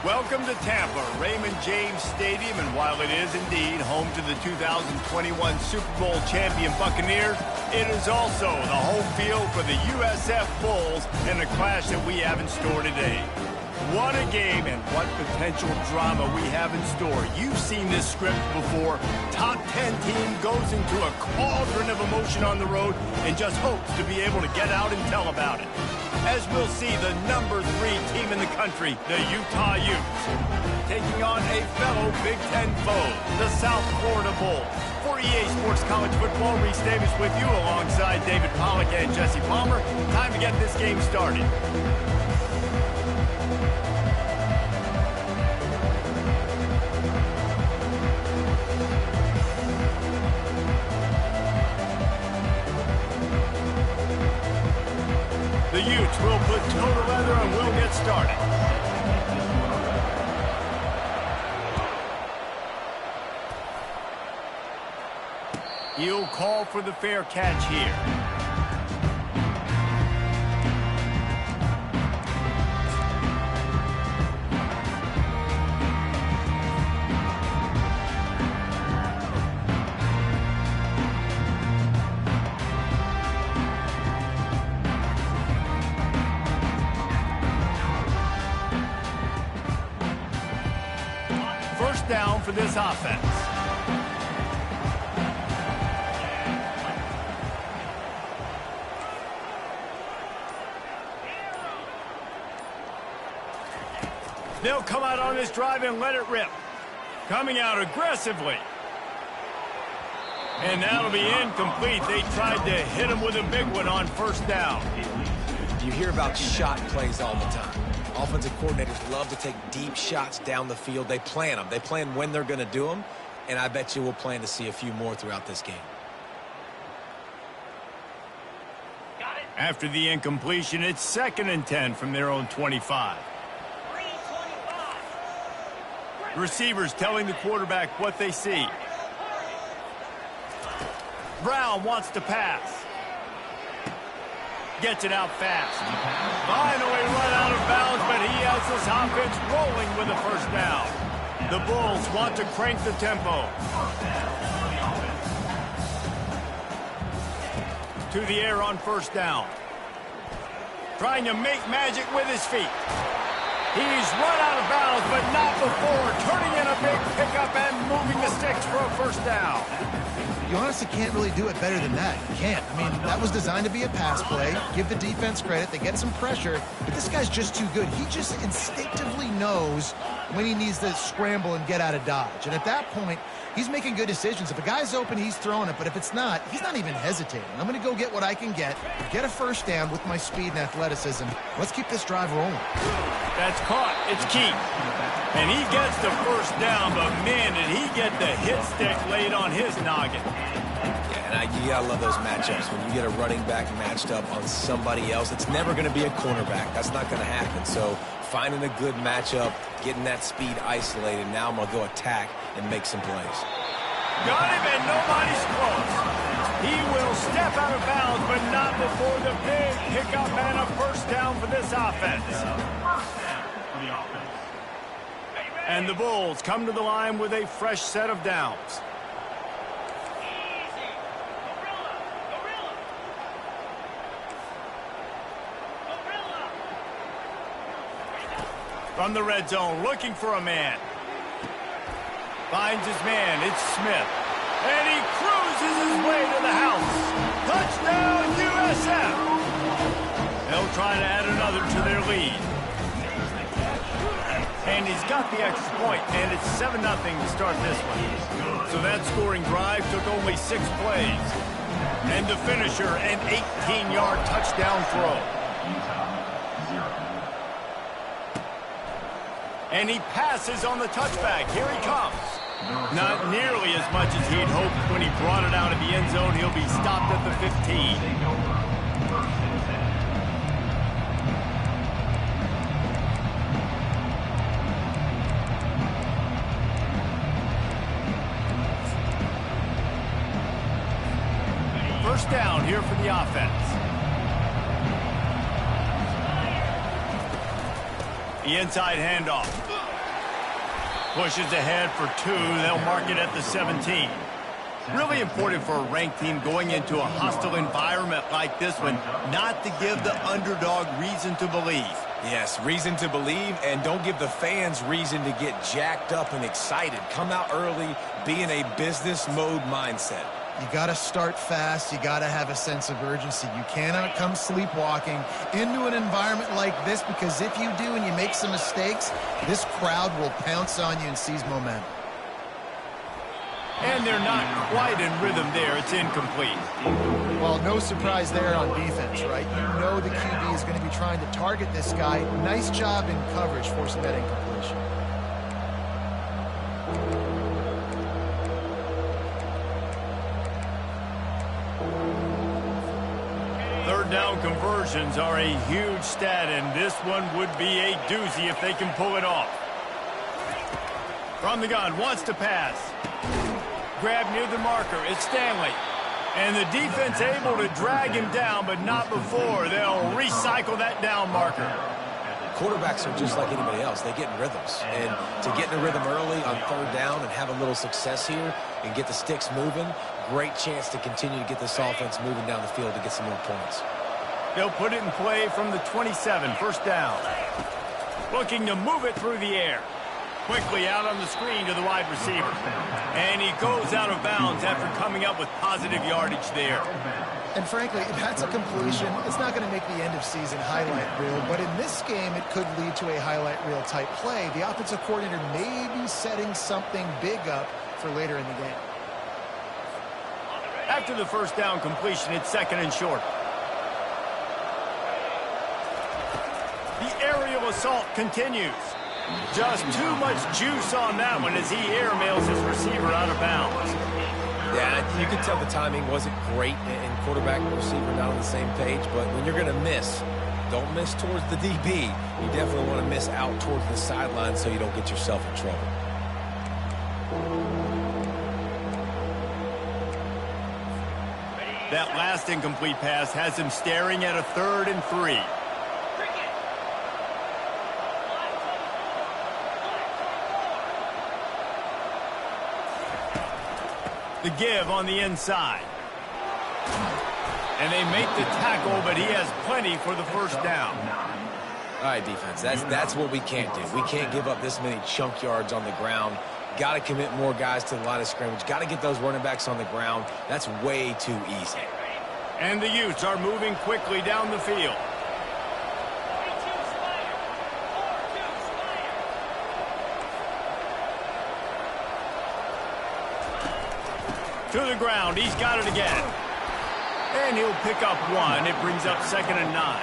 Welcome to Tampa, Raymond James Stadium, and while it is indeed home to the 2021 Super Bowl champion Buccaneers, it is also the home field for the USF Bulls in the clash that we have in store today. What a game and what potential drama we have in store. You've seen this script before. Top 10 team goes into a cauldron of emotion on the road and just hopes to be able to get out and tell about it. As we'll see the number 3 team in the country, the Utah Utes, taking on a fellow Big Ten foe, the South Florida Bulls. For EA Sports College Football, Reese Davis with you alongside David Pollack and Jesse Palmer. Time to get this game started. The Utes will put toe to leather and we'll get started. He'll call for the fair catch here. First down for this offense. They'll come out on this drive and let it rip. Coming out aggressively. And that'll be incomplete. They tried to hit him with a big one on first down. You hear about shot plays all the time. Offensive coordinators love to take deep shots down the field. They plan them. They plan when they're going to do them. And I bet you we'll plan to see a few more throughout this game. After the incompletion, it's 2nd and 10 from their own 25. Receivers telling the quarterback what they see. Brown wants to pass. Gets it out fast. Finally run out of bounds, but he has this offense rolling with a first down. The Bulls want to crank the tempo. To the air on first down. Trying to make magic with his feet. He's run out of bounds, but not before turning in a big pickup and moving the sticks for a first down. You honestly can't really do it better than that. You can't. I mean, that was designed to be a pass play. Give the defense credit. They get some pressure. But this guy's just too good. He just instinctively knows when he needs to scramble and get out of dodge. And at that point, he's making good decisions. If a guy's open, he's throwing it. But if it's not, he's not even hesitating. I'm going to go get what I can get a first down with my speed and athleticism. Let's keep this drive rolling. That's caught. It's key. And he gets the first down, but man, did he get the hit stick laid on his noggin. Yeah, and you gotta love those matchups. When you get a running back matched up on somebody else, it's never going to be a cornerback. That's not going to happen. So finding a good matchup, getting that speed isolated, now I'm going to go attack and make some plays. Got him, and nobody's close. He will step out of bounds, but not before the big pickup and a first down for this offense. And the Bulls come to the line with a fresh set of downs. From the red zone, looking for a man. Finds his man, it's Smith. And he cruises his way to the house. Touchdown, USF! They'll try to add another to their lead. And he's got the extra point, and it's 7-0 to start this one. So that scoring drive took only 6 plays. And the finisher, an 18-yard touchdown throw. And he passes on the touchback. Here he comes. Not nearly as much as he'd hoped when he brought it out of the end zone. He'll be stopped at the 15. First down here for the offense. The inside handoff. Pushes ahead for 2. They'll mark it at the 17. Really important for a ranked team going into a hostile environment like this one not to give the underdog reason to believe. Yes, reason to believe, and don't give the fans reason to get jacked up and excited. Come out early, be in a business mode mindset. You got to start fast. You got to have a sense of urgency. You cannot come sleepwalking into an environment like this, because if you do and you make some mistakes, this crowd will pounce on you and seize momentum. And they're not quite in rhythm there. It's incomplete. Well, no surprise there on defense, right? You know the QB is going to be trying to target this guy. Nice job in coverage forcing that incompletion. Third down conversions are a huge stat, and this one would be a doozy if they can pull it off. From the gun, wants to pass. Grab near the marker. It's Stanley. And the defense able to drag him down, but not before. They'll recycle that down marker. Quarterbacks are just like anybody else. They get in rhythms. And to get in a rhythm early on third down and have a little success here and get the sticks moving, great chance to continue to get this offense moving down the field to get some more points. They'll put it in play from the 27, first down. Looking to move it through the air. Quickly out on the screen to the wide receiver. And he goes out of bounds after coming up with positive yardage there. And frankly, that's a completion. It's not going to make the end of season highlight reel, but in this game, it could lead to a highlight reel type play. The offensive coordinator may be setting something big up for later in the game. After the first down completion, it's second and short. The aerial assault continues. Just too much juice on that one as he airmails his receiver out of bounds. Yeah, you can tell the timing wasn't great, and quarterback and receiver not on the same page, but when you're going to miss, don't miss towards the DB. You definitely want to miss out towards the sideline so you don't get yourself in trouble. That last incomplete pass has him staring at a 3rd and 3. The give on the inside. And they make the tackle, but he has plenty for the first down. All right, defense, that's what we can't do. We can't give up this many chunk yards on the ground. Got to commit more guys to the line of scrimmage. Got to get those running backs on the ground. That's way too easy. And the Utes are moving quickly down the field. To the ground. He's got it again. And he'll pick up 1. It brings up 2nd and 9.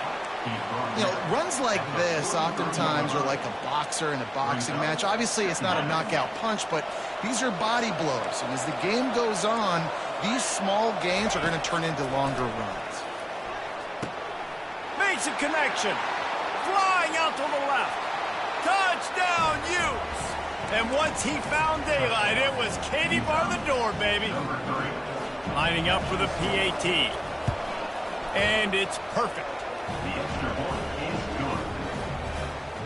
You know, runs like this oftentimes are like a boxer in a boxing match. Obviously, it's not a knockout punch, but these are body blows. And as the game goes on, these small gains are going to turn into longer runs. Makes a connection. Flying out to the left. Touchdown, Utes. And once he found daylight, it was Katie bar the door, baby. Lining up for the PAT. And it's perfect. The extra point is good.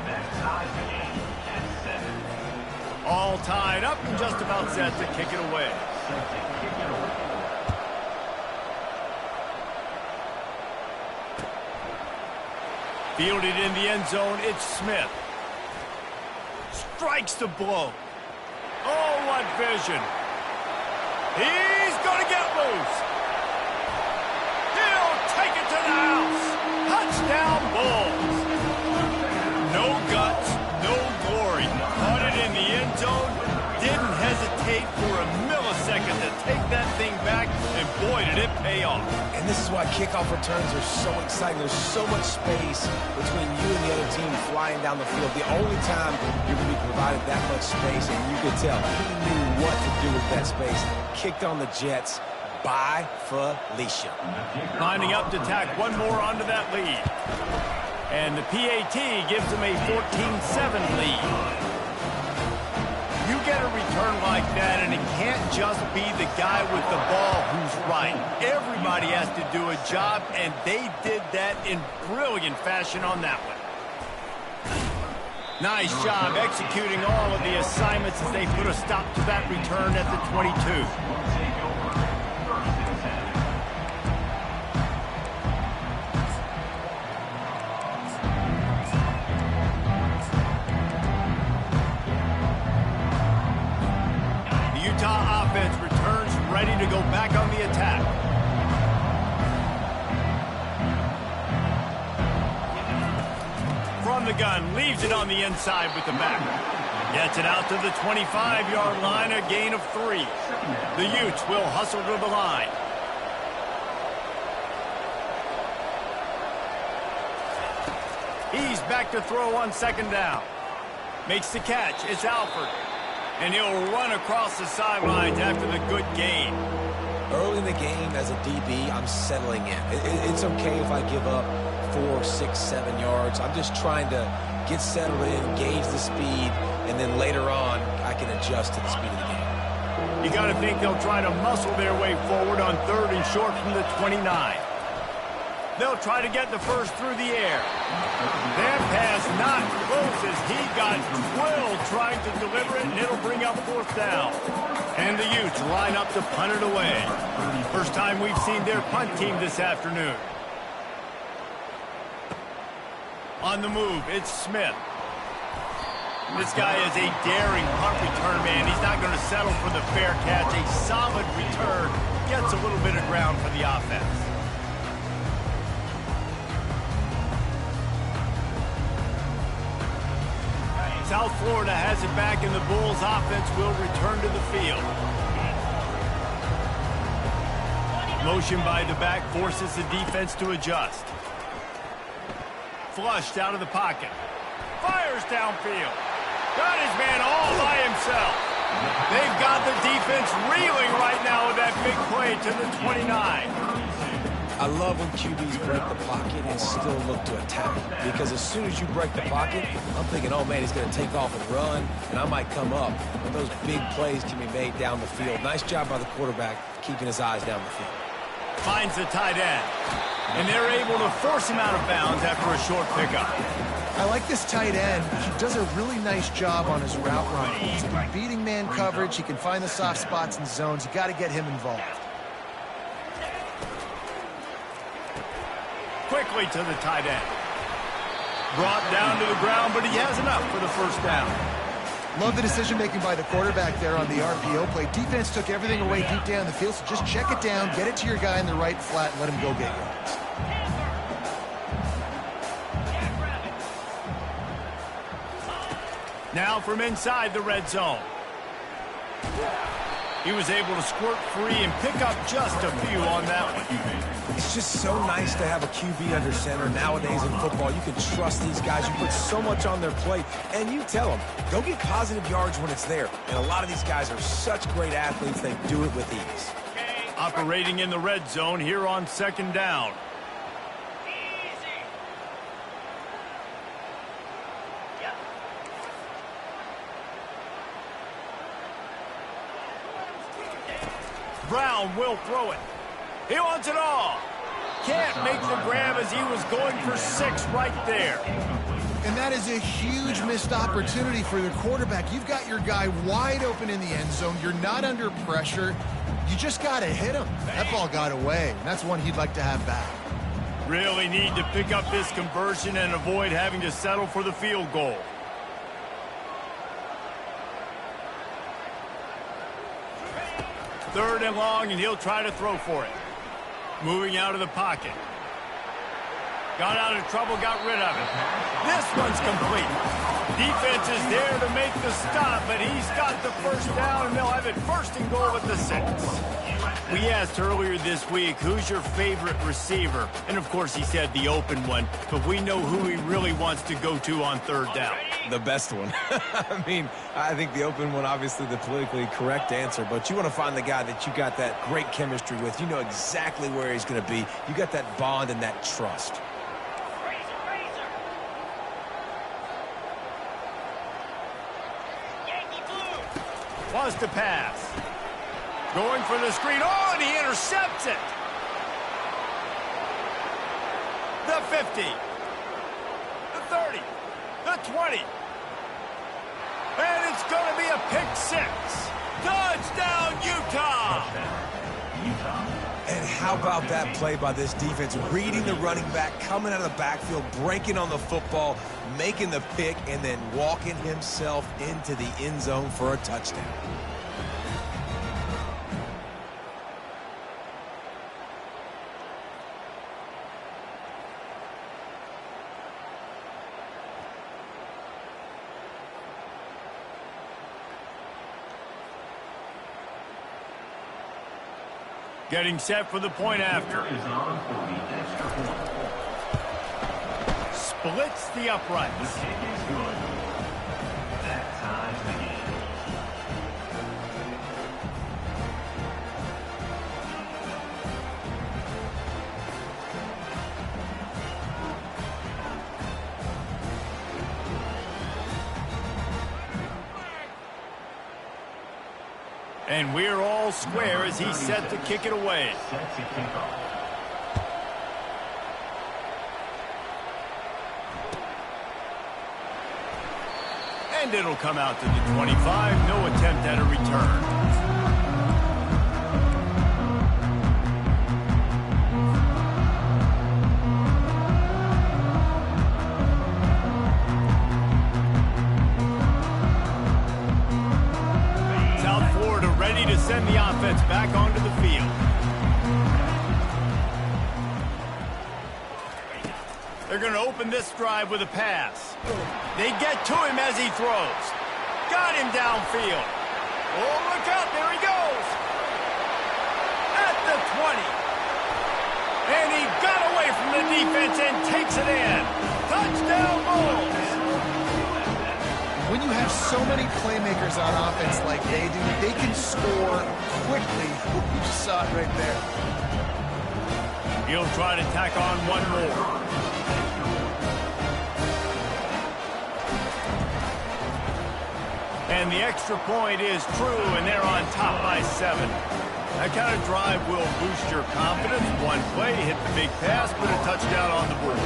That ties the game at 7. All tied up and just about set to kick it away. Fielded in the end zone, it's Smith. Strikes the blow. Oh, what vision. He's going to get loose. He'll take it to the house. Touchdown, Bulls. No guts, no glory. Caught it in the end zone. Didn't hesitate for a millisecond to take that thing back, and boy, did it pay off. And this is why kickoff returns are so exciting. There's so much space between you and the other team flying down the field. The only time you're going to be provided that much space, and you could tell he knew what to do with that space. Kicked on the Jets. By Felicia. Lining up to tack one more onto that lead. And the PAT gives them a 14-7 lead. You get a return like that, and it can't just be the guy with the ball who's right. Everybody has to do a job, and they did that in brilliant fashion on that one. Nice job executing all of the assignments as they put a stop to that return at the 22. The Utah offense returns ready to go back on the attack. From the gun, leaves it on the inside with the back. Gets it out to the 25-yard line, a gain of 3. The Utes will hustle to the line. He's back to throw on second down. Makes the catch. It's Alford. And he'll run across the sidelines after the good gain. Early in the game, as a DB, I'm settling in. It's okay if I give up 4, 6, 7 yards. I'm just trying to get settled in, gauge the speed, and then later on, I can adjust to the speed of the game. You got to think they'll try to muscle their way forward on 3rd and short from the 29. They'll try to get the first through the air. That pass not close as he got drilled trying to deliver it, and it'll bring up 4th down. And the Utes line up to punt it away. First time we've seen their punt team this afternoon. On the move, it's Smith. This guy is a daring punt return man. He's not going to settle for the fair catch. A solid return. Gets a little bit of ground for the offense. South Florida has it back, and the Bulls offense will return to the field. Motion by the back forces the defense to adjust. Flushed out of the pocket. Fires downfield. Got his man all by himself. They've got the defense reeling right now with that big play to the 29. I love when QBs break the pocket and still look to attack. Because as soon as you break the pocket, I'm thinking, oh man, he's going to take off and run, and I might come up. But those big plays can be made down the field. Nice job by the quarterback keeping his eyes down the field. Finds the tight end. And they're able to force him out of bounds after a short pickup. I like this tight end. He does a really nice job on his route run. He's been beating man coverage. He can find the soft spots and zones. You got to get him involved. Quickly to the tight end. Brought down to the ground, but he has enough for the first down. Love the decision-making by the quarterback there on the RPO play. Defense took everything away deep down the field, so just check it down, get it to your guy in the right flat, and let him go get yards. Now from inside the red zone. He was able to squirt free and pick up just a few on that one. It's just so nice to have a QB under center. Nowadays in football, you can trust these guys. You put so much on their plate, and you tell them, go get positive yards when it's there. And a lot of these guys are such great athletes, they do it with ease. Operating in the red zone here on second down. Brown will throw it. He wants it all. Can't make the grab as he was going for 6 right there. And that is a huge missed opportunity for the quarterback. You've got your guy wide open in the end zone. You're not under pressure. You just got to hit him. That ball got away, and that's one he'd like to have back. Really need to pick up this conversion and avoid having to settle for the field goal. Third and long, and he'll try to throw for it. Moving out of the pocket. Got out of trouble, got rid of it. This one's complete. Defense is there to make the stop, but he's got the first down, and they'll have it 1st and goal at the 6. We asked earlier this week, who's your favorite receiver? And, of course, he said the open one, but we know who he really wants to go to on 3rd down. The best one. I mean, I think the open one, obviously the politically correct answer, but you want to find the guy that you got that great chemistry with. You know exactly where he's going to be. You got that bond and that trust. Wants to pass. Going for the screen. Oh, and he intercepts it. The 50. The 30. The 20. And it's going to be a pick six. Touchdown, Utah! Utah. And how about that play by this defense? Reading the running back, coming out of the backfield, breaking on the football, making the pick, and then walking himself into the end zone for a touchdown. Getting set for the point after. Is on for the extra point. Splits the uprights. The kick is good. That ties the game. And we're all square as he's set to kick it away. Set to kick off. And it'll come out to the 25. No attempt at a return. To send the offense back onto the field. They're going to open this drive with a pass. They get to him as he throws. Got him downfield. Oh, look out. There he goes. At the 20. And he got away from the defense and takes it in. Touchdown, Bulls. When you have so many playmakers on offense like they do, they can score quickly. You just saw it right there. He'll try to tack on one more. And the extra point is true, and they're on top by 7. That kind of drive will boost your confidence. One play, hit the big pass, put a touchdown on the board.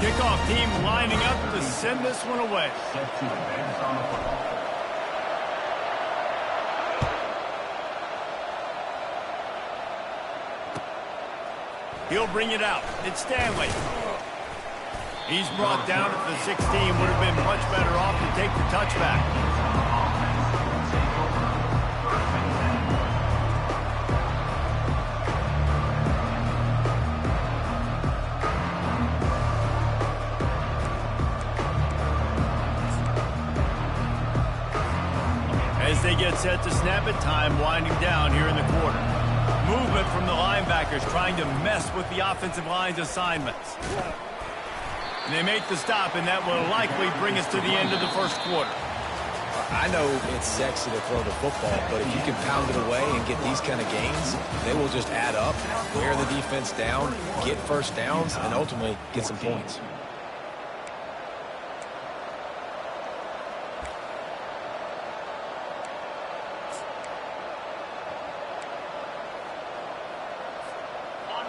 Kickoff team lining up to send this one away. Set to advance on the football. He'll bring it out. It's Stanley. He's brought down at the 16. Would have been much better off to take the touchback. As they get set to snap it, time winding down here in the quarter. Movement from the linebackers trying to mess with the offensive line's assignments. And they make the stop, and that will likely bring us to the end of the first quarter. I know it's sexy to throw the football, but if you can pound it away and get these kind of gains, they will just add up, wear the defense down, get first downs, and ultimately get some points.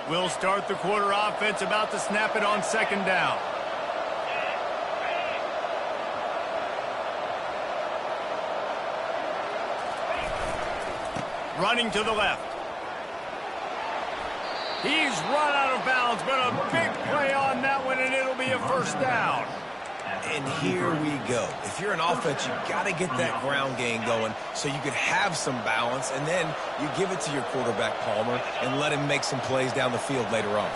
We'll start the quarter offense, about to snap it on second down. Running to the left. He's run out of bounds, but a big play on that one, and it'll be a first down. And here we go. If you're an offense, you got to get that ground game going so you can have some balance, and then you give it to your quarterback, Palmer, and let him make some plays down the field later on.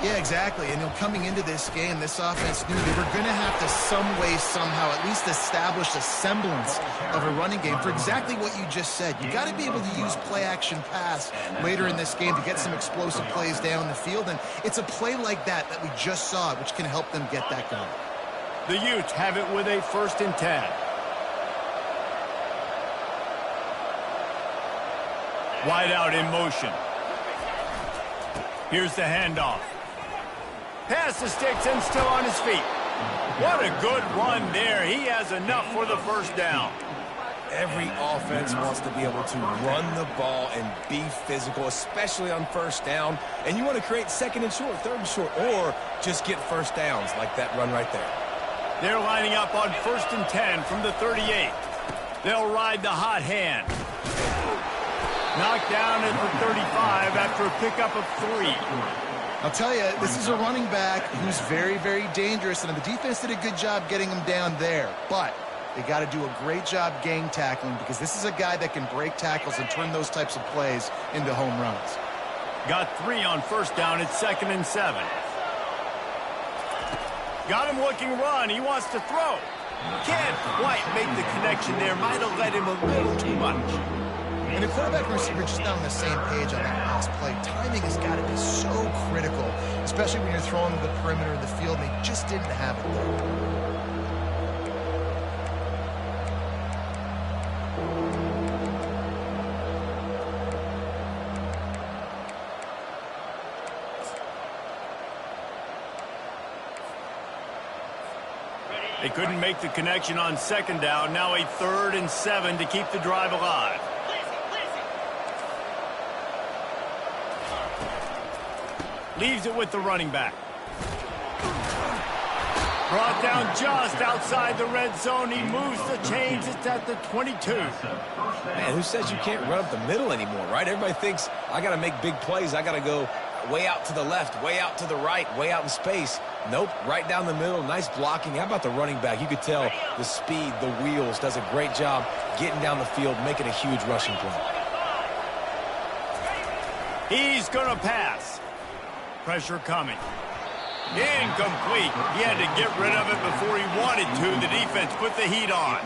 Yeah, exactly. And coming into this game, this offense knew they were going to have to some way, somehow, at least establish a semblance of a running game for exactly what you just said. You got to be able to use play-action pass later in this game to get some explosive plays down the field, and it's a play like that that we just saw, which can help them get that going. The Utes have it with a 1st and 10. Wide out in motion. Here's the handoff. Pass the sticks and still on his feet. What a good run there. He has enough for the first down. Every offense wants to be able to run the ball and be physical, especially on first down. And you want to create second and short, third and short, or just get first downs like that run right there. They're lining up on 1st and 10 from the 38. They'll ride the hot hand. Knocked down at the 35 after a pickup of 3. I'll tell you, this is a running back who's very, very dangerous, and the defense did a good job getting him down there. But they got to do a great job gang tackling, because this is a guy that can break tackles and turn those types of plays into home runs. Got 3 on 1st down at 2nd and 7. Got him looking run. He wants to throw. Can't quite make the connection there. Might have let him a little too much. And the quarterback and receiver just not on the same page on that last play. Timing has got to be so critical, especially when you're throwing to the perimeter of the field, and they just didn't have it there. They couldn't make the connection on 2nd down. Now a 3rd and 7 to keep the drive alive. Leaves it with the running back. Brought down just outside the red zone. He moves the chains. It's at the 22. Man, who says you can't run up the middle anymore, right? Everybody thinks I got to make big plays. I got to go way out to the left, way out to the right, way out in space. Nope, right down the middle. Nice blocking. How about the running back? You could tell the speed, the wheels, does a great job getting down the field, making a huge rushing play. He's going to pass. Pressure coming. Incomplete. He had to get rid of it before he wanted to. The defense put the heat on.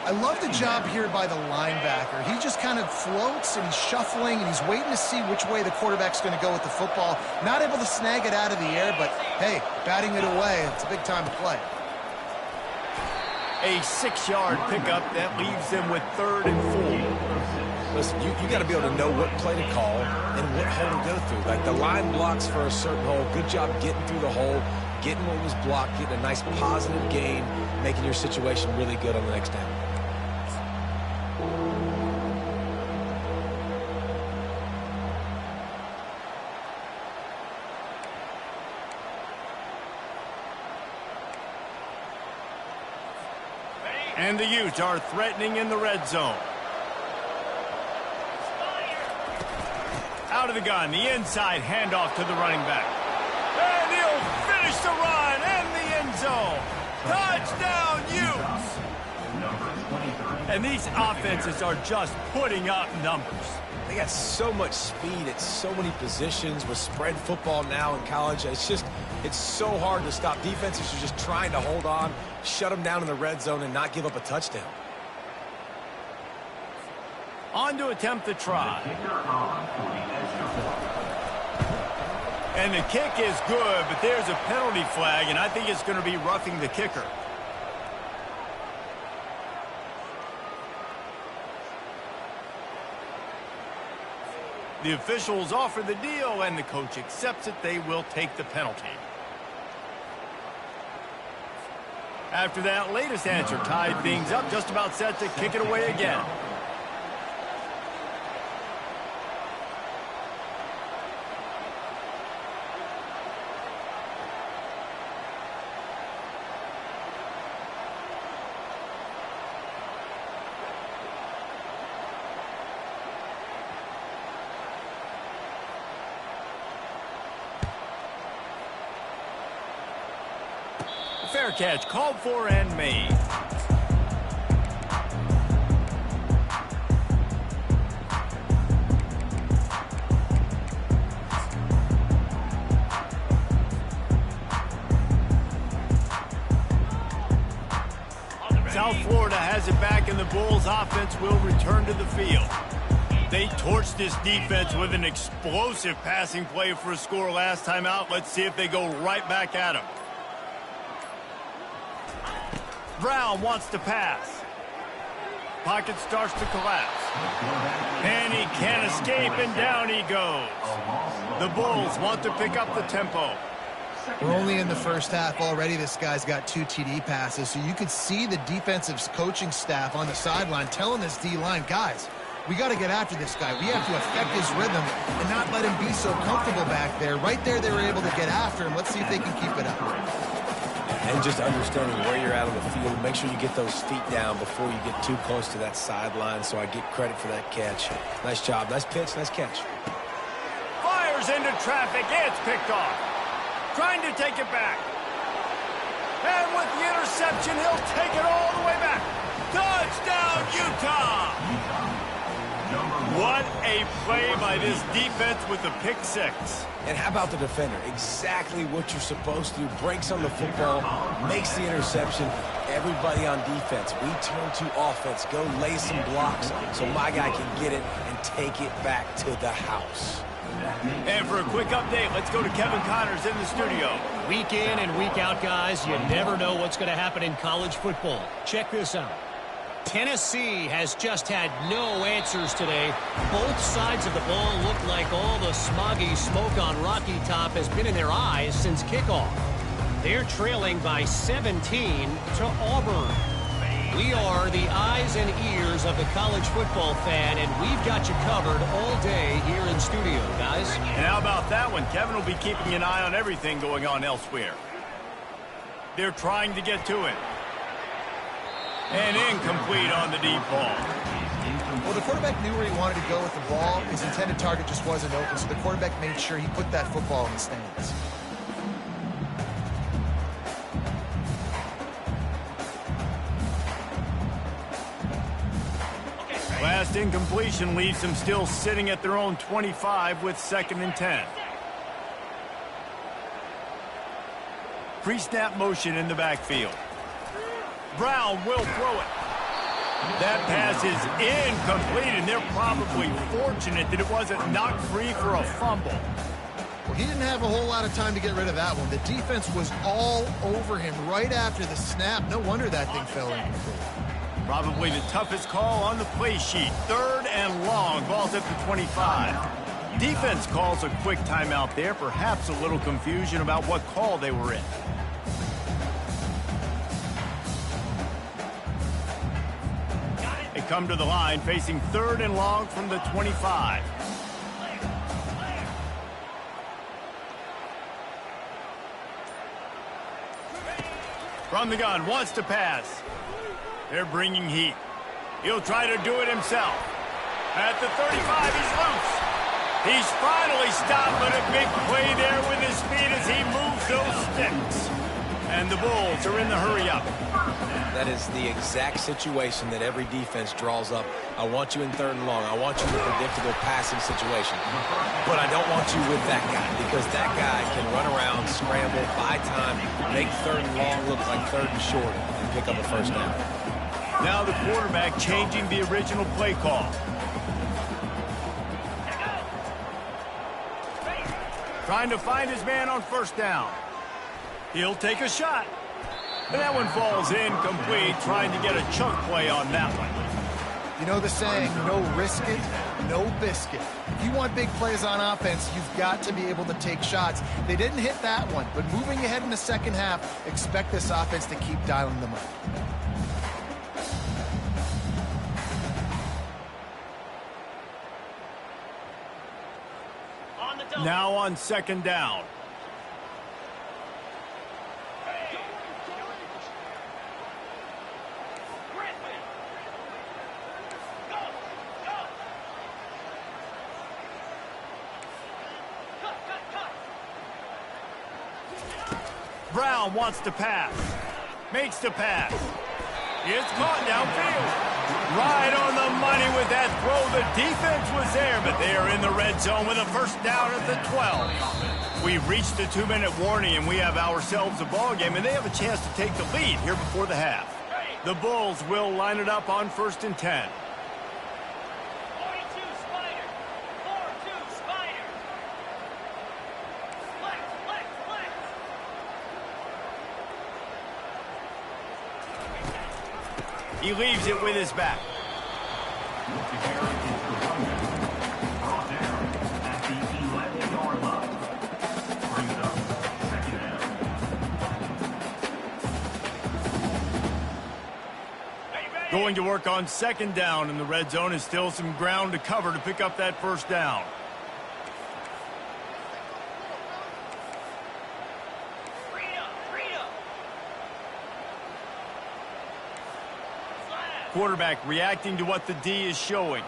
I love the job here by the linebacker. He just kind of floats, and he's shuffling, and he's waiting to see which way the quarterback's going to go with the football. Not able to snag it out of the air, but, hey, batting it away, it's a big time to play. A 6-yard pickup that leaves them with 3rd and 4. Listen, you got to be able to know what play to call and what hole to go through. Like the line blocks for a certain hole. Good job getting through the hole, getting what was blocked, getting a nice positive gain, making your situation really good on the next down. And the Utes are threatening in the red zone. Out of the gun, the inside handoff to the running back. And he'll finish the run and the end zone. Touchdown, Utes! And these offenses are just putting up numbers. They got so much speed at so many positions with spread football now in college. It's so hard to stop. Defenses are just trying to hold on, shut them down in the red zone, and not give up a touchdown. On to attempt the try. And the kick is good, but there's a penalty flag, and I think it's going to be roughing the kicker. The officials offer the deal, and the coach accepts it. They will take the penalty. After that latest answer tied things up, just about set to kick it away again. Fair catch called for and made. South Florida has it back, and the Bulls offense will return to the field. They torched this defense with an explosive passing play for a score last time out. Let's see if they go right back at him. Brown wants to pass. Pocket starts to collapse. And he can't escape, and down he goes. The Bulls want to pick up the tempo. We're only in the first half already. This guy's got 2 TD passes, so you could see the defensive coaching staff on the sideline telling this D-line, guys, we got to get after this guy. We have to affect his rhythm and not let him be so comfortable back there. Right there, they were able to get after him. Let's see if they can keep it up. And just understanding where you're at on the field, make sure you get those feet down before you get too close to that sideline, so I get credit for that catch. Nice job. Nice pitch. Nice catch. Fires into traffic. It's picked off. Trying to take it back. And with the interception, he'll take it all the way back. Touchdown, Utah! What a play by this defense with the pick six. And how about the defender? Exactly what you're supposed to do. Breaks on the football, makes the interception. Everybody on defense, we turn to offense. Go lay some blocks so my guy can get it and take it back to the house. And for a quick update, let's go to Kevin Connors in the studio. Week in and week out, guys, you never know what's going to happen in college football. Check this out. Tennessee has just had no answers today. Both sides of the ball look like all the smoggy smoke on Rocky Top has been in their eyes since kickoff. They're trailing by 17 to Auburn. We are the eyes and ears of the college football fan, and we've got you covered all day here in studio, guys. And how about that one? Kevin will be keeping an eye on everything going on elsewhere. They're trying to get to it. And incomplete on the deep ball. Well, the quarterback knew where he wanted to go with the ball. His intended target just wasn't open, so the quarterback made sure he put that football in the stands. Last incompletion leaves them still sitting at their own 25 with 2nd and 10. Pre-snap motion in the backfield. Brown will throw it. That pass is incomplete, and they're probably fortunate that it wasn't knocked free for a fumble. Well, he didn't have a whole lot of time to get rid of that one. The defense was all over him right after the snap. No wonder that thing fell incomplete. Probably the toughest call on the play sheet. 3rd and long. Ball's at the 25. Defense calls a quick timeout there. Perhaps a little confusion about what call they were in. They come to the line facing 3rd and long from the 25. From the gun, wants to pass. They're bringing heat. He'll try to do it himself. At the 35, he's loose. He's finally stopped, but a big play there with his speed as he moves those sticks. And the Bulls are in the hurry-up. That is the exact situation that every defense draws up. I want you in 3rd and long. I want you in a predictable passing situation. But I don't want you with that guy, because that guy can run around, scramble, buy time, make 3rd and long look like 3rd and short, and pick up a 1st down. Now the quarterback changing the original play call. Trying to find his man on 1st down. He'll take a shot. And that one falls incomplete, trying to get a chunk play on that one. You know the saying, no risk it, no biscuit. If you want big plays on offense, you've got to be able to take shots. They didn't hit that one, but moving ahead in the 2nd half, expect this offense to keep dialing them up. Now on 2nd down. Brown wants to pass. Makes the pass. It's caught downfield. Right on the money with that throw. The defense was there, but they are in the red zone with a 1st down at the 12. We've reached the 2-minute warning, and we have ourselves a ball game, and they have a chance to take the lead here before the half. The Bulls will line it up on 1st and 10. 42 Spider. 4-2 Spider. Flex, flex, flex. He leaves it with his back. The carry is the running back. Brought down at the 11-yard line. Brings up 2nd down. Going to work on second down in the red zone. Is still some ground to cover to pick up that first down. Quarterback reacting to what the D is showing.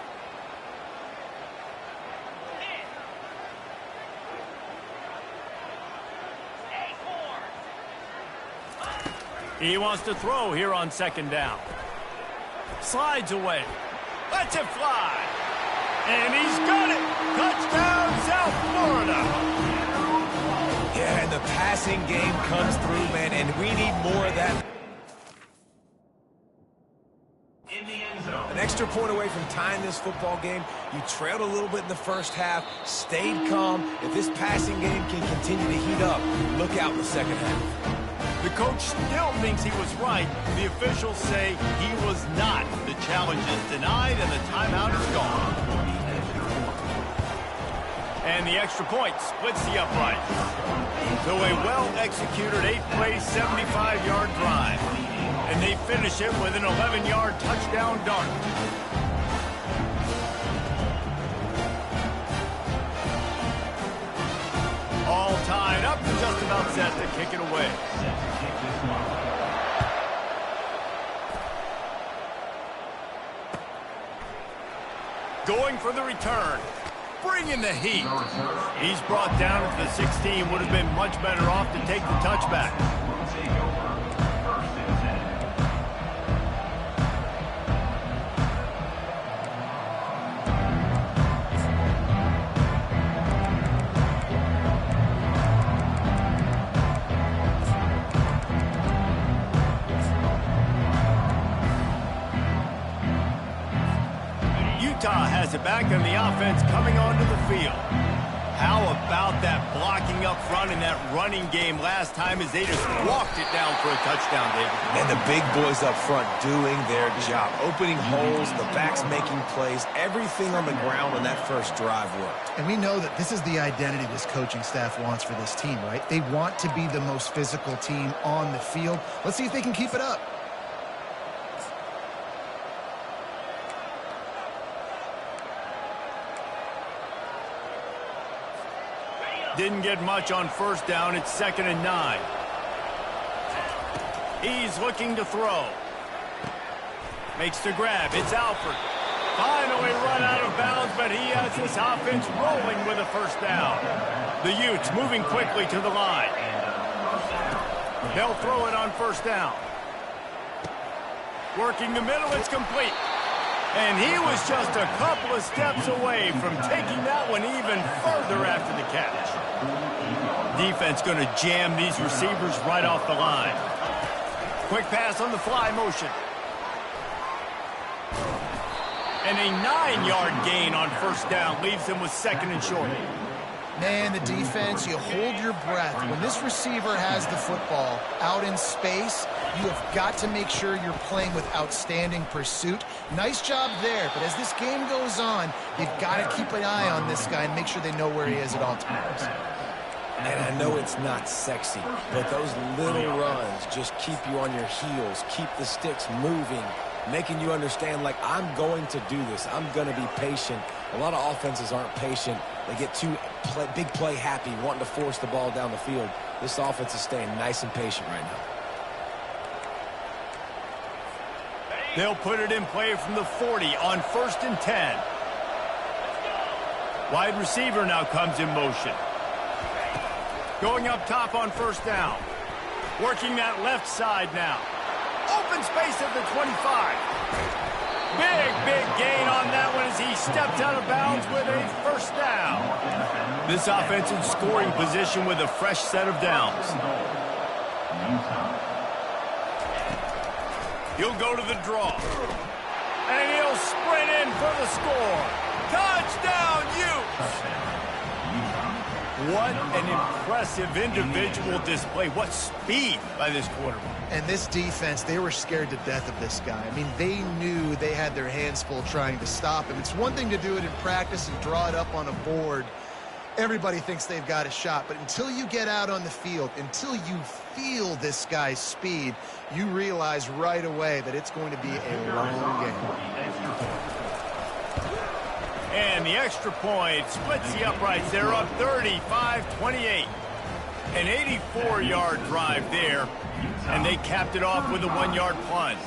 He wants to throw here on second down. Slides away. Lets it fly. And he's got it. Touchdown, South Florida. Yeah, and the passing game comes through, man, and we need more of that. In the end zone. An extra point away from tying this football game. You trailed a little bit in the first half, stayed calm. If this passing game can continue to heat up, look out in the second half. The coach still thinks he was right. The officials say he was not. The challenge is denied and the timeout is gone. And the extra point splits the upright. So a well-executed 8-play, 75-yard drive. And they finish it with an 11-yard touchdown dart. All tied up and just about set to kick it away. Going for the return. Bringing the heat. He's brought down at the 16. Would have been much better off to take the touchback. Utah has it back and the offense coming onto the field. How about that blocking up front and that running game last time as they just walked it down for a touchdown, David? And the big boys up front doing their job. Opening holes, the backs making plays. Everything on the ground on that first drive worked. And we know that this is the identity this coaching staff wants for this team, right? They want to be the most physical team on the field. Let's see if they can keep it up. Didn't get much on first down. It's 2nd and 9. He's looking to throw. Makes the grab. It's Alford. Finally run out of bounds, but he has this offense rolling with a first down. The Utes moving quickly to the line. They'll throw it on first down. Working the middle. It's complete. And he was just a couple of steps away from taking that one even further after the catch. Defense going to jam these receivers right off the line. Quick pass on the fly motion. And a 9-yard gain on first down leaves them with 2nd and short. Man, the defense, you hold your breath. When this receiver has the football out in space, you have got to make sure you're playing with outstanding pursuit. Nice job there, but as this game goes on, you've got to keep an eye on this guy and make sure they know where he is at all times. And I know it's not sexy, but those little runs just keep you on your heels, keep the sticks moving, making you understand, like, I'm going to do this. I'm going to be patient. A lot of offenses aren't patient. They get too big play happy, wanting to force the ball down the field. This offense is staying nice and patient right now. They'll put it in play from the 40 on 1st and 10. Wide receiver now comes in motion. Going up top on first down. Working that left side now. Open space at the 25. Big gain on that one as he stepped out of bounds with a first down. This offense in scoring position with a fresh set of downs. He'll go to the draw. And he'll sprint in for the score. Touchdown, Utes! What an impressive individual display. What speed by this quarterback. And this defense, they were scared to death of this guy. I mean, they knew they had their hands full trying to stop him. It's one thing to do it in practice and draw it up on a board. Everybody thinks they've got a shot, but until you get out on the field, until you feel this guy's speed, you realize right away that it's going to be a long game. And the extra point splits the uprights. They're up 35-28. An 84-yard drive there, and they capped it off with a 1-yard plunge.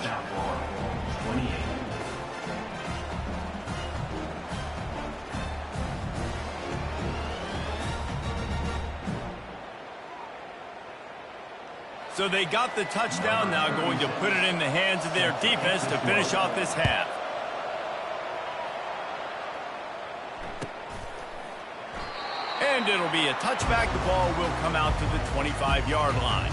So they got the touchdown, now going to put it in the hands of their defense to finish off this half. And it'll be a touchback. The ball will come out to the 25-yard line.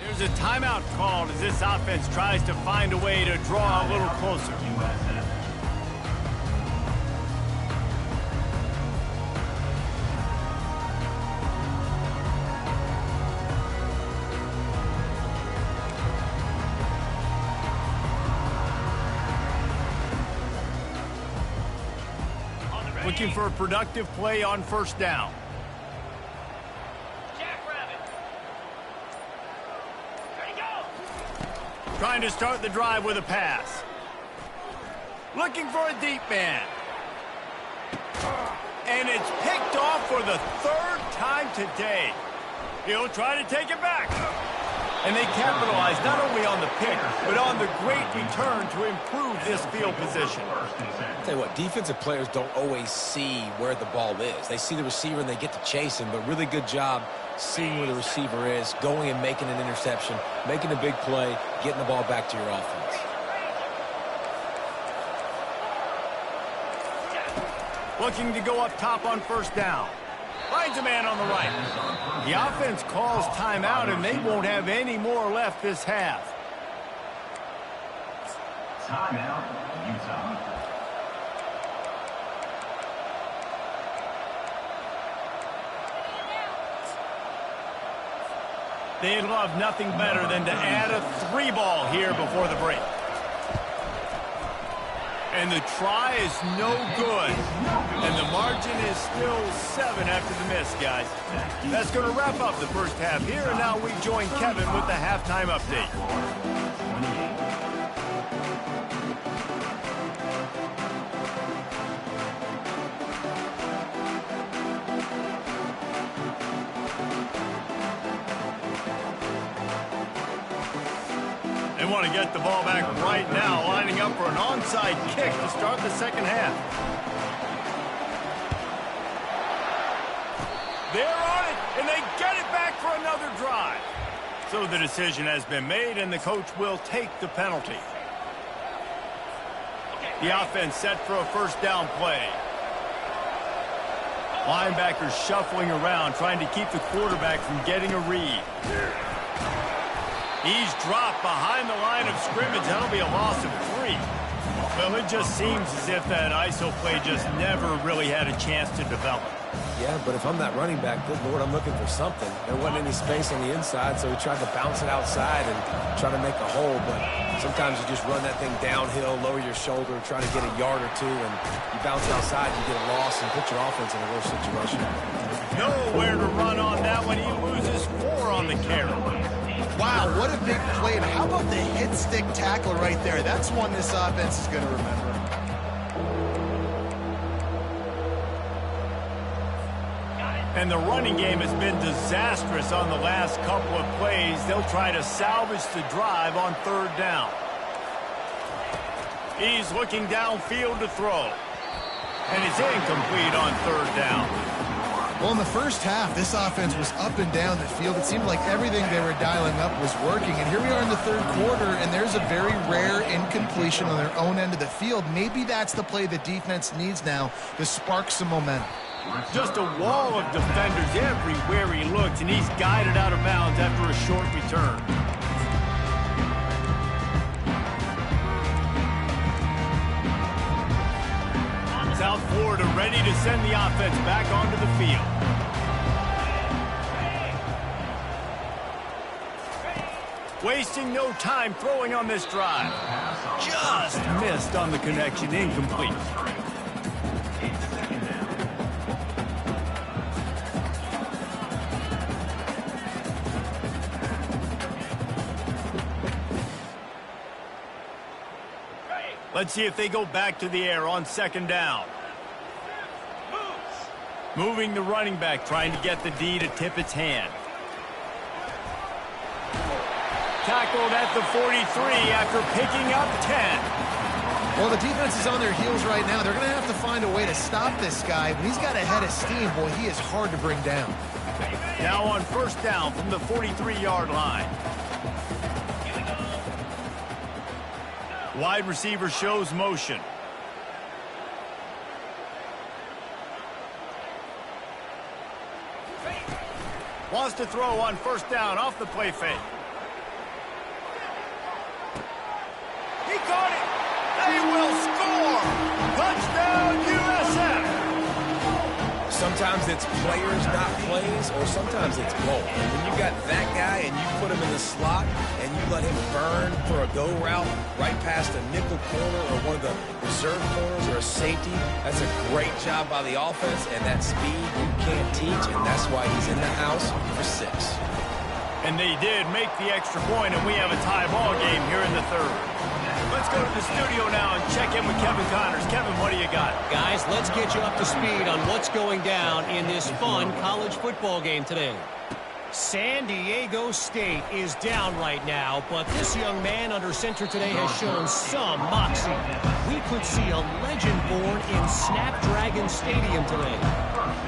There's a timeout called as this offense tries to find a way to draw a little closer. Looking for a productive play on first down. Trying to start the drive with a pass. Looking for a deep man. And it's picked off for the third time today. He'll try to take it back. And they capitalize not only on the pick, but on the great return to improve this field position. I'll tell you what, defensive players don't always see where the ball is. They see the receiver and they get to chase him, but really good job seeing where the receiver is, going and making an interception, making a big play, getting the ball back to your offense. Looking to go up top on first down. Finds a man on the right. The offense calls timeout, and they won't have any more left this half. Timeout, Utah. They'd love nothing better than to add a 3 ball here before the break. And the try is no good. And the margin is still 7 after the miss, guys. That's going to wrap up the first half here, and now we join Kevin with the halftime update. They want to get the ball back right now, lining up for an onside kick to start the second half. They're on it, and they get it back for another drive. So the decision has been made, and the coach will take the penalty. The offense set for a first down play. Linebackers shuffling around, trying to keep the quarterback from getting a read. He's dropped behind the line of scrimmage. That'll be a loss of 3. Well, it just seems as if that ISO play just never really had a chance to develop. Yeah, but if I'm that running back, good Lord, I'm looking for something. There wasn't any space on the inside, so he tried to bounce it outside and try to make a hole. But sometimes you just run that thing downhill, lower your shoulder, try to get a yard or two, and you bounce outside, you get a loss, and put your offense in a worse situation. Nowhere to run on that one. He loses 4 on the carry. Wow, what a big play. And how about the hit stick tackle right there? That's one this offense is going to remember. And the running game has been disastrous on the last couple of plays. They'll try to salvage the drive on third down. He's looking downfield to throw. And it's incomplete on third down. Well, in the first half, this offense was up and down the field. It seemed like everything they were dialing up was working. And here we are in the third quarter, and there's a very rare incompletion on their own end of the field. Maybe that's the play the defense needs now to spark some momentum. Just a wall of defenders everywhere he looks, and he's guided out of bounds after a short return. South Florida ready to send the offense back onto the field. Wasting no time throwing on this drive. Just missed on the connection, incomplete. Let's see if they go back to the air on second down. Moving the running back, trying to get the D to tip its hand. Tackled at the 43 after picking up 10. Well, the defense is on their heels right now. They're going to have to find a way to stop this guy. When he's got a head of steam, boy, he is hard to bring down. Now on first down from the 43-yard line. Wide receiver shows motion. Wants to throw on first down off the play fake. He caught it. They will score. Touchdown, USF. Sometimes it's players, not plays, or sometimes it's both. And when you got that guy and you put him in the slot and you let him burn for a go route right past a nickel corner or one of the reserve corners or a safety, that's a great job by the offense, and that speed you can't teach, and that's why he's in the house for 6. And they did make the extra point, and we have a tie ball game here in the third. Let's go to the studio now and check in with Kevin Connors. Kevin, what do you got? Guys, let's get you up to speed on what's going down in this fun college football game today. San Diego State is down right now, but this young man under center today has shown some moxie. We could see a legend born in Snapdragon Stadium today.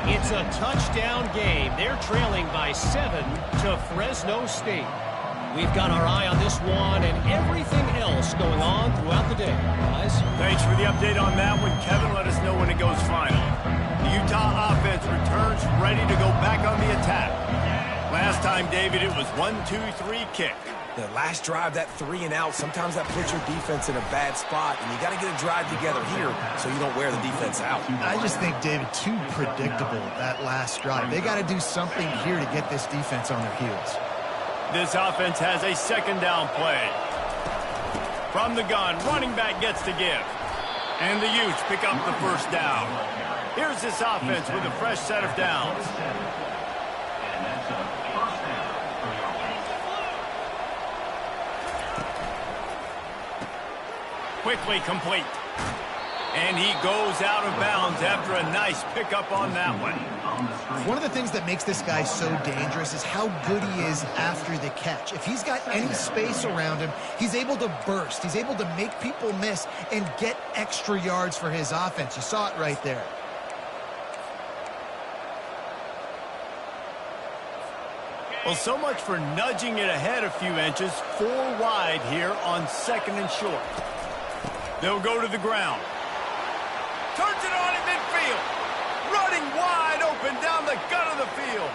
It's a touchdown game. They're trailing by 7 to Fresno State. We've got our eye on this one and everything else going on throughout the day, guys. Thanks for the update on that one. Kevin, let us know when it goes final. The Utah offense returns ready to go back on the attack. Last time, David, it was 1-2-3 kick. The last drive, that 3 and out, sometimes that puts your defense in a bad spot, and you got to get a drive together here so you don't wear the defense out. I just think, David, too predictable, that last drive. They got to do something here to get this defense on their heels. This offense has a second down play. From the gun, running back gets to give. And the Utes pick up the first down. Here's this offense with a fresh set of downs. And that's a first down for your Quickly complete. And he goes out of bounds after a nice pickup on that one. One of the things that makes this guy so dangerous is how good he is after the catch. If he's got any space around him, he's able to burst. He's able to make people miss and get extra yards for his offense. You saw it right there. Well, so much for nudging it ahead a few inches. 4 wide here on 2nd and short. They'll go to the ground. Turns it on in midfield. Running wide open down the gut of the field.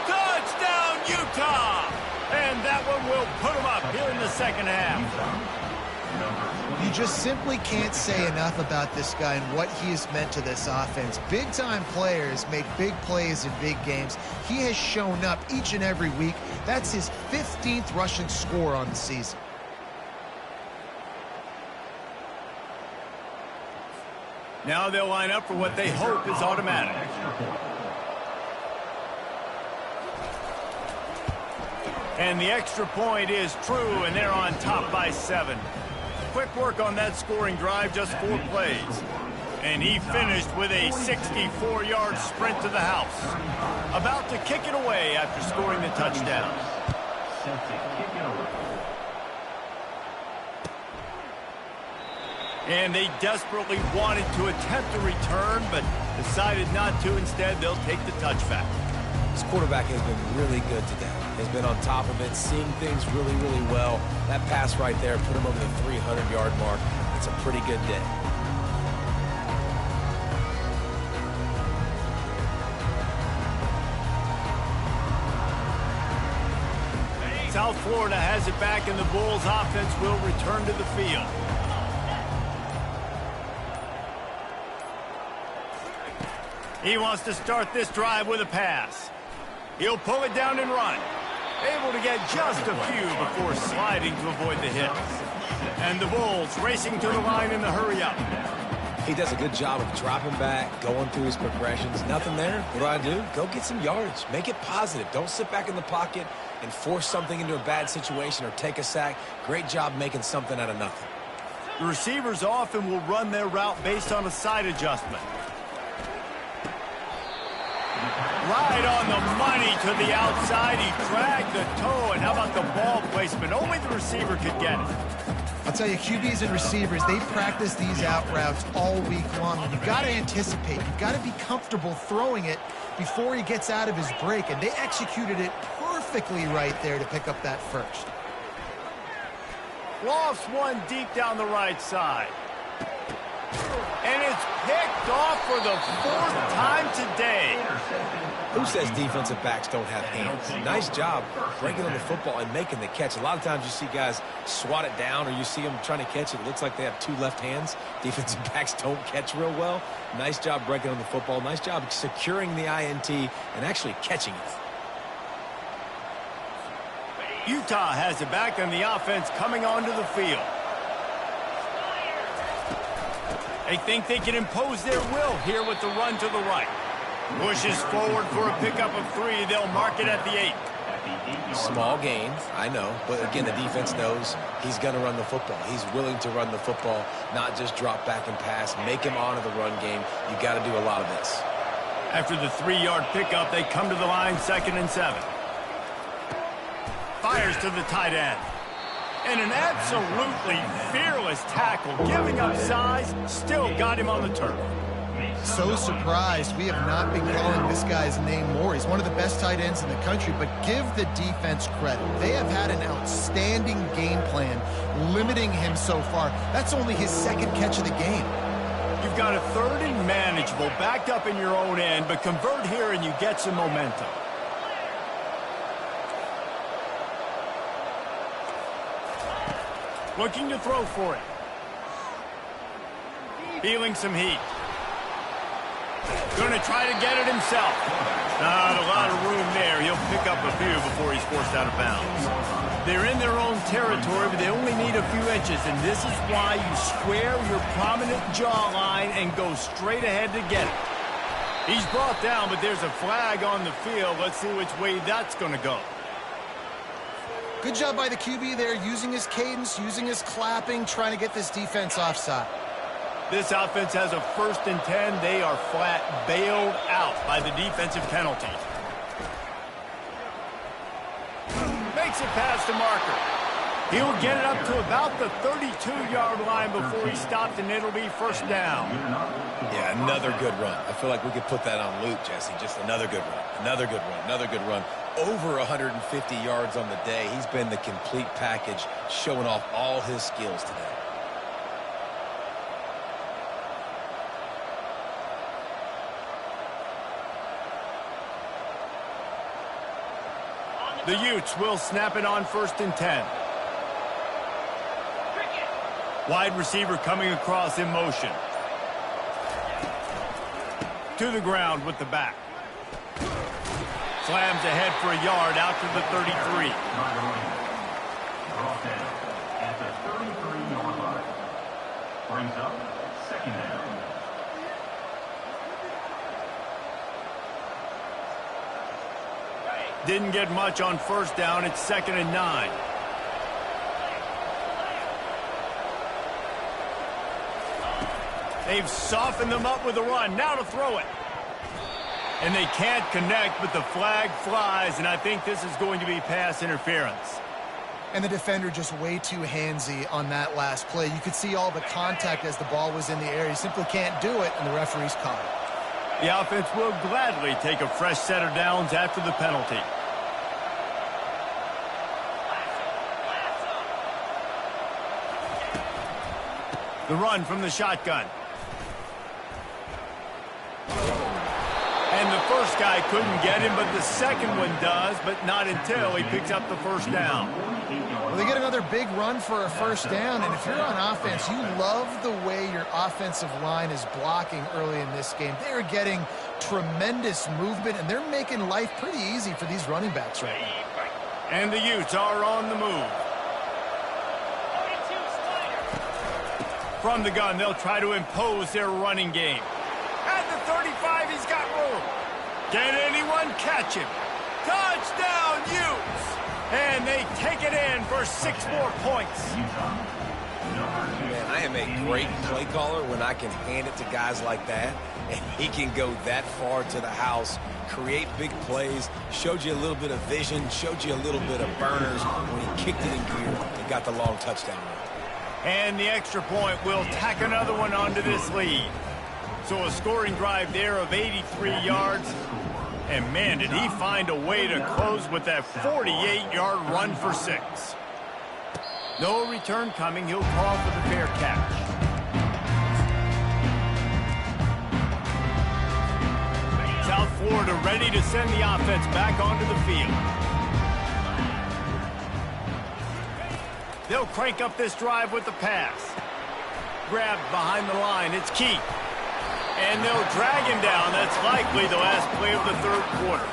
Touchdown, Utah! And that one will put them up here in the second half. You just simply can't say enough about this guy and what he has meant to this offense. Big-time players make big plays in big games. He has shown up each and every week. That's his 15th rushing score on the season. Now they'll line up for what they hope is automatic. And the extra point is true, and they're on top by 7. Quick work on that scoring drive, just 4 plays. And he finished with a 64-yard sprint to the house. About to kick it away after scoring the touchdown. set to kick it away. And they desperately wanted to attempt a return, but decided not to. Instead, they'll take the touchback. This quarterback has been really good today. Has been on top of it, seeing things really, really well. That pass right there put him over the 300-yard mark. It's a pretty good day. South Florida has it back, and the Bulls offense will return to the field. He wants to start this drive with a pass. He'll pull it down and run. Able to get just a few before sliding to avoid the hit. And the Bulls racing to the line in the hurry-up. He does a good job of dropping back, going through his progressions. Nothing there. What do? Go get some yardage. Make it positive. Don't sit back in the pocket and force something into a bad situation or take a sack. Great job making something out of nothing. The receivers often will run their route based on a side adjustment. Right on the money to the outside. He dragged the toe, and how about the ball placement? Only the receiver could get it. I'll tell you, QBs and receivers, they practice these out routes all week long. You've got to anticipate. You've got to be comfortable throwing it before he gets out of his break, and they executed it perfectly right there to pick up that first. Lofts one deep down the right side. And it's picked off for the 4th time today. Who says defensive backs don't have hands? Nice job breaking on the football and making the catch. A lot of times you see guys swat it down, or you see them trying to catch it. It looks like they have 2 left hands. Defensive backs don't catch real well. Nice job breaking on the football. Nice job securing the INT and actually catching it. Utah has it back, and the offense coming onto the field. They think they can impose their will here with the run to the right. Pushes forward for a pickup of 3. They'll mark it at the 8. Small gain, I know. But again, the defense knows he's going to run the football. He's willing to run the football, not just drop back and pass. Make him honor the run game. You got to do a lot of this. After the 3-yard pickup, they come to the line, 2nd and 7. Fires to the tight end. And an absolutely fearless tackle, giving up size, still got him on the turf. So surprised we have not been calling this guy's name more. He's one of the best tight ends in the country, but give the defense credit. They have had an outstanding game plan limiting him so far. That's only his 2nd catch of the game. You've got a 3rd and manageable, backed up in your own end, but convert here and you get some momentum. Looking to throw for it. Feeling some heat. Going to try to get it himself. Not a lot of room there. He'll pick up a few before he's forced out of bounds. They're in their own territory, but they only need a few inches, and this is why you square your prominent jawline and go straight ahead to get it. He's brought down, but there's a flag on the field. Let's see which way that's going to go. Good job by the QB there, using his cadence, using his clapping, trying to get this defense offside. This offense has a 1st and 10. They are flat bailed out by the defensive penalty. Makes it past the marker. He'll get it up to about the 32-yard line before he stopped, and it'll be 1st down. Yeah, another good run. I feel like we could put that on loop, Jesse. Just another good run, another good run, another good run. Over 150 yards on the day. He's been the complete package, showing off all his skills today. The Utes will snap it on 1st and 10. Wide receiver coming across in motion. To the ground with the back. Slams ahead for a yard out to the 33. Brought down at the 33-yard line. Brings up 2nd down. Didn't get much on 1st down. It's 2nd and 9. They've softened them up with a run. Now to throw it. And they can't connect, but the flag flies, and I think this is going to be pass interference. And the defender just way too handsy on that last play. You could see all the contact as the ball was in the air. He simply can't do it, and the referee's caught it. The offense will gladly take a fresh set of downs after the penalty. The run from the shotgun. And the first guy couldn't get him, but the second one does, but not until he picks up the 1st down. Well, they get another big run for a 1st down, and if you're on offense, you love the way your offensive line is blocking early in this game. They're getting tremendous movement, and they're making life pretty easy for these running backs right now. And the Utes are on the move. From the gun, they'll try to impose their running game. At the 35, he's got room. Can anyone catch him? Touchdown, Utes! And they take it in for 6 more points. Man, I am a great play caller when I can hand it to guys like that, and he can go that far to the house, create big plays, showed you a little bit of vision, showed you a little bit of burners when he kicked it in gear and got the long touchdown run. And the extra point will tack another one onto this lead. So a scoring drive there of 83 yards. And, man, did he find a way to close with that 48-yard run for 6. No return coming. He'll call for the fair catch. South Florida ready to send the offense back onto the field. They'll crank up this drive with the pass. Grabbed behind the line. It's Keith. And they'll drag him down. That's likely the last play of the 3rd quarter.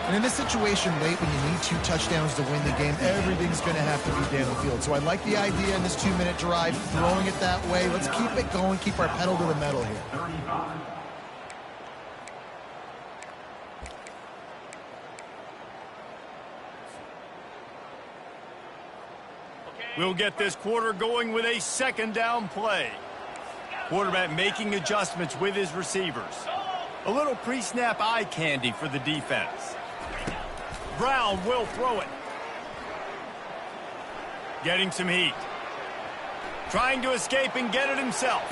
And in this situation late when you need 2 touchdowns to win the game, everything's going to have to be down the field. So I like the idea in this 2-minute drive, throwing it that way. Let's keep it going, keep our pedal to the metal here. 35. We'll get this quarter going with a 2nd down play. Quarterback making adjustments with his receivers. A little pre-snap eye candy for the defense. Brown will throw it. Getting some heat. Trying to escape and get it himself.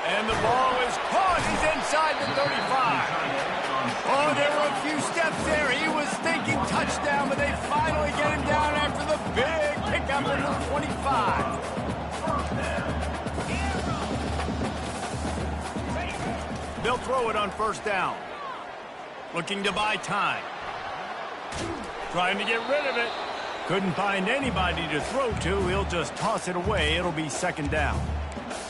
And the ball is caught. He's inside the 35. Oh, there were a few steps there. He was thinking touchdown, but they finally get him down after the big pickup at the 25. They'll throw it on 1st down. Looking to buy time. Trying to get rid of it. Couldn't find anybody to throw to. He'll just toss it away. It'll be second down.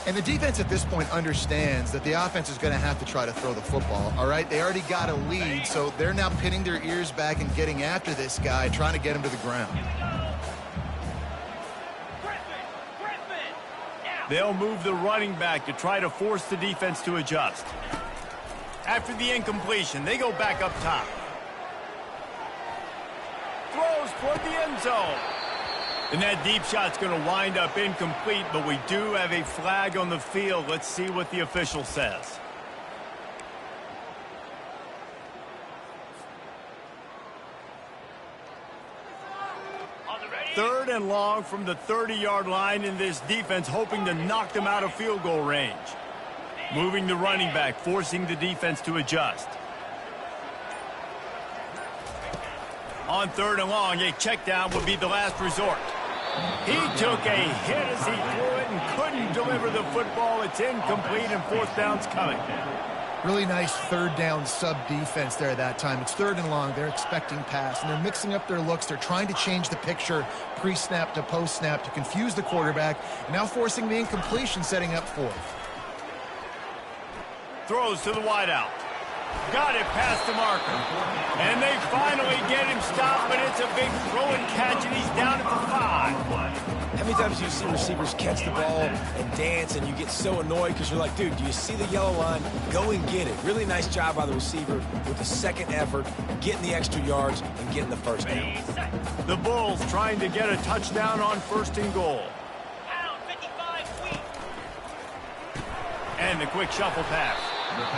And the defense at this point understands that the offense is going to have to try to throw the football, all right? They already got a lead, so they're now pinning their ears back and getting after this guy, trying to get him to the ground. They'll move the running back to try to force the defense to adjust. After the incompletion, they go back up top. Throws toward the end zone. And that deep shot's going to wind up incomplete, but we do have a flag on the field. Let's see what the official says. Third and long from the 30-yard line, in this defense hoping to knock them out of field goal range. Moving the running back, forcing the defense to adjust. On third and long, a check down would be the last resort. He took a hit as he threw it and couldn't deliver the football. It's incomplete and fourth down's coming. Really nice third down sub-defense there that time. It's third and long. They're expecting pass, and they're mixing up their looks. They're trying to change the picture pre-snap to post-snap to confuse the quarterback, now forcing the incompletion, setting up fourth. Throws to the wideout. Got it past the marker. And they finally get him stopped, but it's a big throw and catch, and he's down at the 5. How many times do you see receivers catch the ball and dance, and you get so annoyed because you're like, dude, do you see the yellow line? Go and get it. Really nice job by the receiver with the second effort, getting the extra yards and getting the first down. The Bulls trying to get a touchdown on first and goal. And the quick shuffle pass.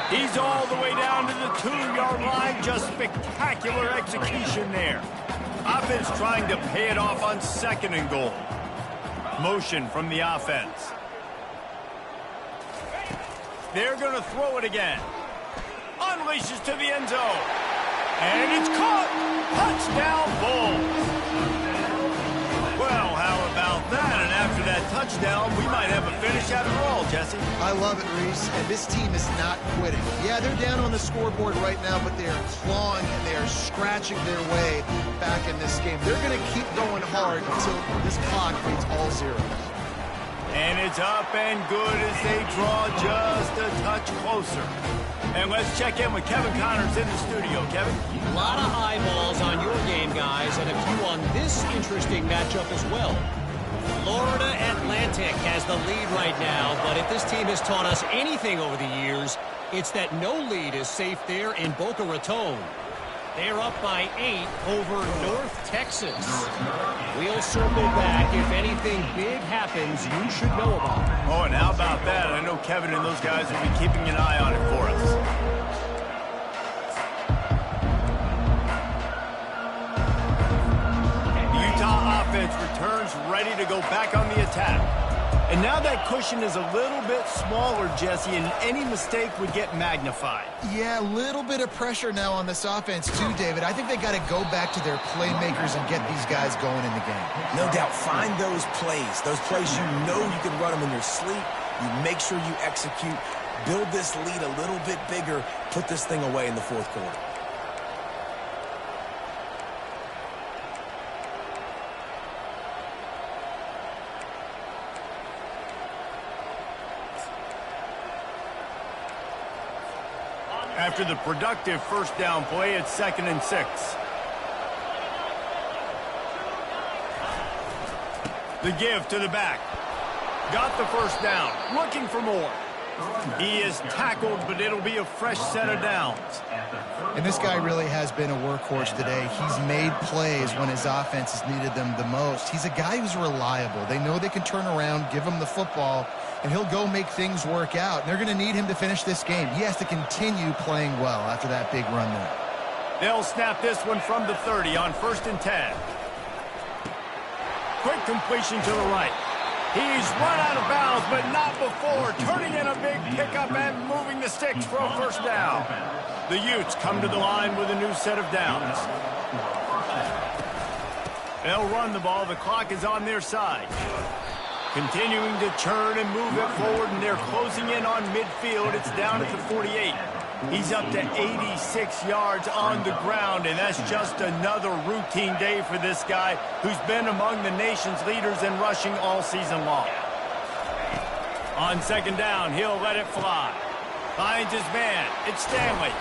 He's all the way down to the 2-yard line. Just spectacular execution there. Offense trying to pay it off on second and goal. Motion from the offense. They're going to throw it again. Unleashes to the end zone. And it's caught. Touchdown, Bulls. Well, how about that? And after that touchdown, we might have a finish after all, Jesse. I love it, Reese, and this team is not quitting. Yeah, they're down on the scoreboard right now, but they are clawing and they are scratching their way back in this game. They're going to keep going hard until this clock reads all zeros. And it's up and good as they draw just a touch closer. And let's check in with Kevin Connors in the studio. Kevin? A lot of eyeballs on your game, guys, and a few on this interesting matchup as well. Florida Atlantic has the lead right now, but if this team has taught us anything over the years, it's that no lead is safe there in Boca Raton. They're up by 8 over North Texas. We'll circle back. If anything big happens, you should know about it. Oh, and how about that? I know Kevin and those guys will be keeping an eye on it for us. The Utah offense returns ready to go back on the attack. And now that cushion is a little bit smaller, Jesse, and any mistake would get magnified. Yeah, a little bit of pressure now on this offense too, David. I think they got to go back to their playmakers and get these guys going in the game. No doubt. Find those plays you know you can run them in your sleep. You make sure you execute. Build this lead a little bit bigger. Put this thing away in the fourth quarter. After the productive first down play, it's 2nd and 6. The give to the back. Got the first down. Looking for more. He is tackled, but it'll be a fresh set of downs. And this guy really has been a workhorse today. He's made plays when his offense has needed them the most. He's a guy who's reliable. They know they can turn around, give him the football, and he'll go make things work out. And they're going to need him to finish this game. He has to continue playing well after that big run there. They'll snap this one from the 30 on 1st and 10. Quick completion to the right. He's run out of bounds, but not before. Turning in a big pickup and moving the sticks for a first down. The Utes come to the line with a new set of downs. They'll run the ball. The clock is on their side. Continuing to churn and move it forward, and they're closing in on midfield. It's down at the 48. He's up to 86 yards on the ground, and that's just another routine day for this guy who's been among the nation's leaders in rushing all season long. On second down, he'll let it fly. Finds his man. It's Stanley.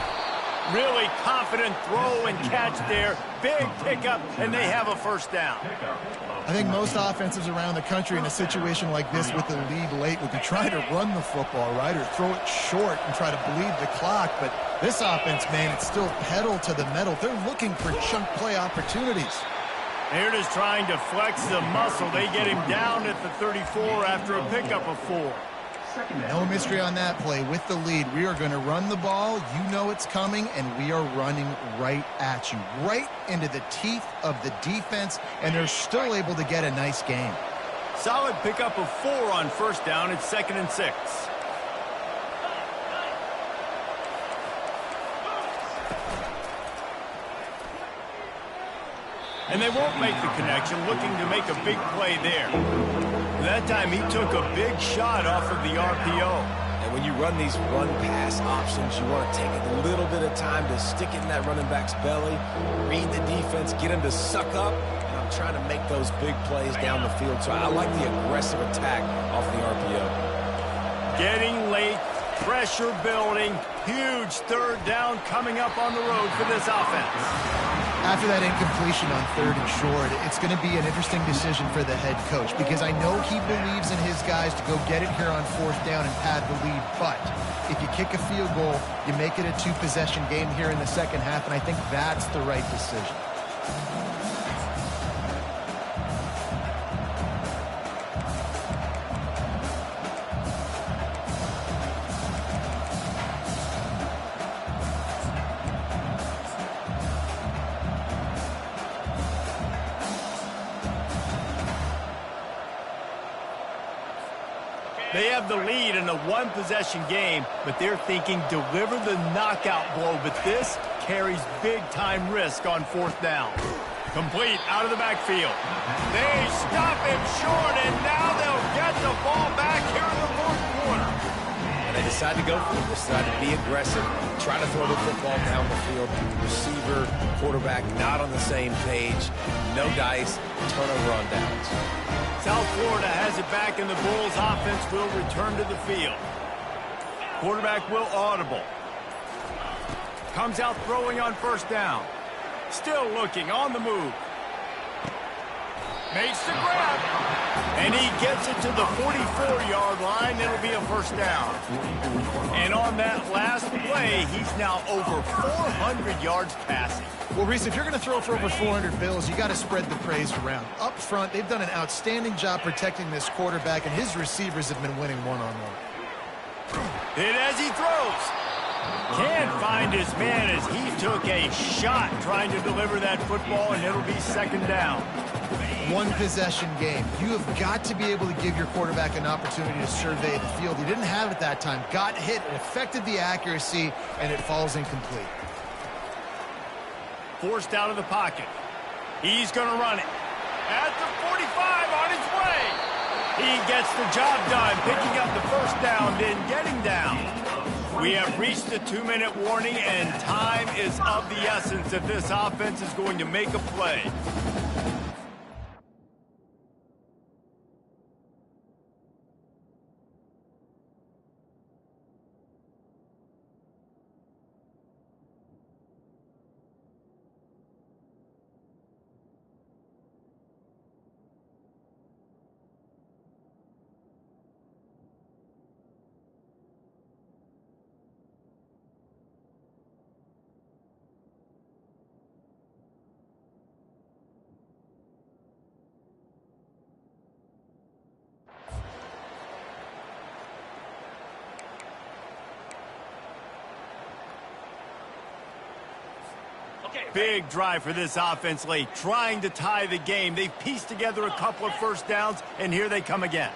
Really confident throw and catch there. Big pickup, and they have a first down. I think most offenses around the country in a situation like this with the lead late would be trying to run the football, right, or throw it short and try to bleed the clock. But this offense, man, it's still pedal to the metal. They're looking for chunk play opportunities. They're just trying to flex the muscle. They get him down at the 34 after a pickup of 4. No mystery on that play. With the lead, we are going to run the ball. You know it's coming, and we are running right at you, right into the teeth of the defense, and they're still able to get a nice game. Solid pickup of 4 on first down. It's 2nd and 6. And they won't make the connection, looking to make a big play there. That time he took a big shot off of the RPO. And when you run these run-pass options, you want to take a little bit of time to stick it in that running back's belly, read the defense, get him to suck up, and I'm trying to make those big plays down the field. So I like the aggressive attack off the RPO. Getting late, pressure building, huge third down coming up on the road for this offense. After that incompletion on 3rd and short, it's going to be an interesting decision for the head coach because I know he believes in his guys to go get it here on 4th down and pad the lead. But if you kick a field goal, you make it a 2-possession game here in the second half, and I think that's the right decision. They have the lead in a 1-possession game, but they're thinking deliver the knockout blow, but this carries big-time risk on 4th down. Complete out of the backfield. They stop him short, and now they'll get the ball back here in the 4th quarter. And they decide to go for it. They decide to be aggressive, try to throw the football down the field. Receiver, quarterback not on the same page. No dice, turnover on downs. South Florida has it back, and the Bulls offense will return to the field. Quarterback will audible. Comes out throwing on 1st down. Still looking on the move. Makes the grab. And he gets it to the 44-yard line. It'll be a 1st down. And on that last play, he's now over 400 yards passing. Well, Reese, if you're going to throw for over 400 bills, you got to spread the praise around. Up front, they've done an outstanding job protecting this quarterback, and his receivers have been winning one-on-one. Hit as he throws. Can't find his man as he took a shot trying to deliver that football, and it'll be 2nd down. 1-possession game. You have got to be able to give your quarterback an opportunity to survey the field. He didn't have it that time. Got hit. It affected the accuracy, and it falls incomplete. Forced out of the pocket. He's going to run it. At the 45 on his way. He gets the job done, picking up the 1st down, then getting down. We have reached the 2-minute warning, and time is of the essence if this offense is going to make a play. Big drive for this offense late, trying to tie the game. They've pieced together a couple of 1st downs, and here they come again.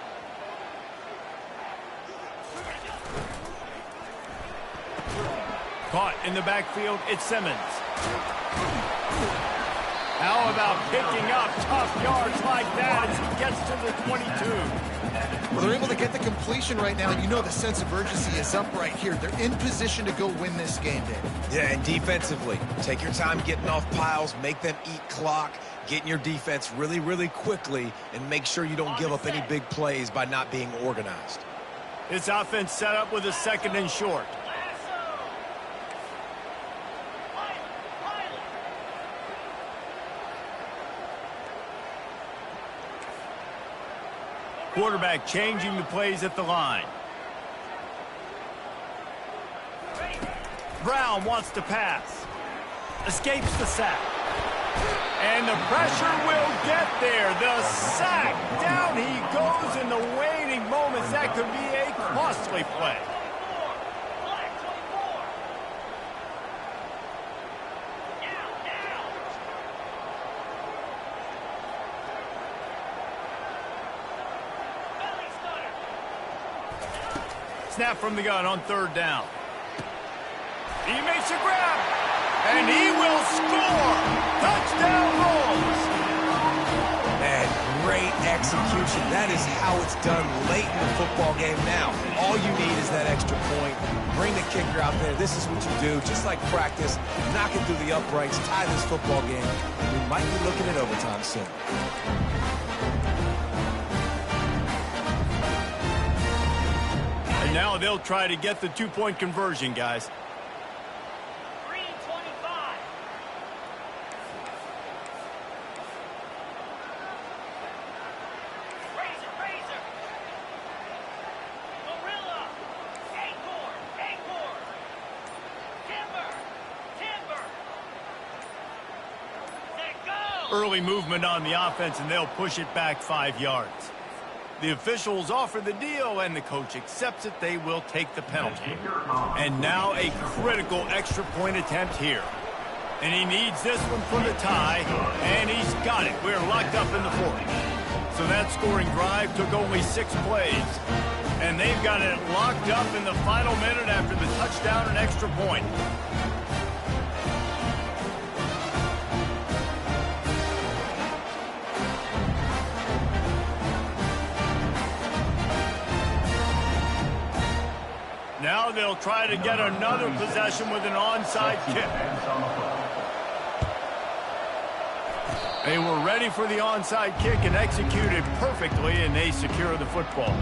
Caught in the backfield, it's Simmons. How about picking up tough yards like that as he gets to the 22? Well, they're able to get the completion right now, and you know the sense of urgency is up right here. They're in position to go win this game, David. Yeah, and defensively, take your time getting off piles, make them eat clock, get in your defense really, really quickly, and make sure you don't give up any big plays by not being organized. This offense set up with a 2nd and short. Quarterback changing the plays at the line. Brown wants to pass. Escapes the sack. And the pressure will get there. The sack. Down he goes in the waning moments. That could be a costly play. Snap from the gun on 3rd down. He makes a grab, and he will score. Touchdown Bulls. And great execution. That is how it's done late in the football game now. All you need is that extra point. Bring the kicker out there. This is what you do. Just like practice, knock it through the uprights, tie this football game. We might be looking at overtime soon. And now they'll try to get the 2-point conversion, guys. 3:25. Razor. Gorilla. Acorn. Timber. Let go. Early movement on the offense, and they'll push it back 5 yards. The officials offer the deal, and the coach accepts it. They will take the penalty. And now a critical extra point attempt here. And he needs this one for the tie, and he's got it. We're locked up in the 4th. So that scoring drive took only 6 plays. And they've got it locked up in the final minute after the touchdown and extra point. Now they'll try to get another possession with an onside kick. They were ready for the onside kick and executed perfectly, and they secure the football.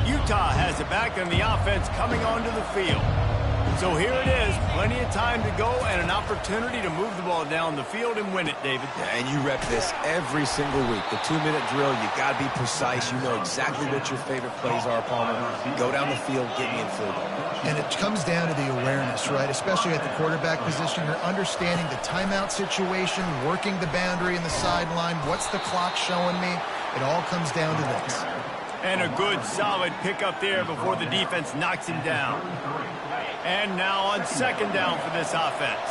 Utah has it back, and the offense coming onto the field. So here it is, plenty of time to go and an opportunity to move the ball down the field and win it, David. Yeah, and you rep this every single week. The 2-minute drill, you got to be precise. You know exactly what your favorite plays are, Palmer. Go down the field, get me in field goal. And it comes down to the awareness, right? Especially at the quarterback position. You're understanding the timeout situation, working the boundary and the sideline. What's the clock showing me? It all comes down to this. And a good, solid pickup there before the defense knocks him down. And now on 2nd down for this offense.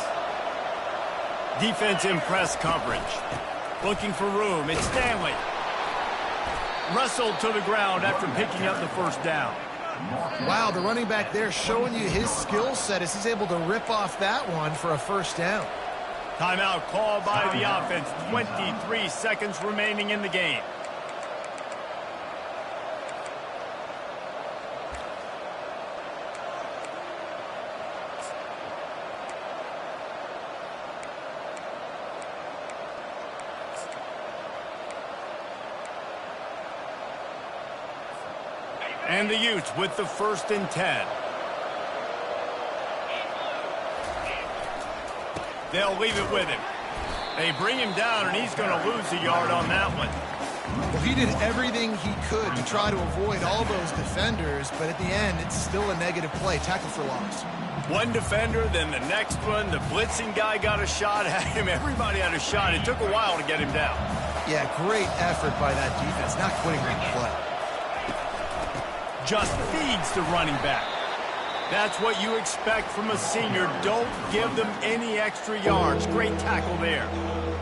Defense in press coverage. Looking for room. It's Stanley. Wrestled to the ground after picking up the 1st down. Wow, the running back there showing you his skill set as he's able to rip off that one for a 1st down. Timeout called by the offense. 23 seconds remaining in the game. And the Utes with the 1st and 10. They'll leave it with him. They bring him down, and he's going to lose a yard on that one. Well, he did everything he could to try to avoid all those defenders, but at the end, it's still a negative play. Tackle for loss. One defender, then the next one. The blitzing guy got a shot at him. Everybody had a shot. It took a while to get him down. Yeah, great effort by that defense, not quitting on the play. Just feeds the running back. That's what you expect from a senior. Don't give them any extra yards. Great tackle there.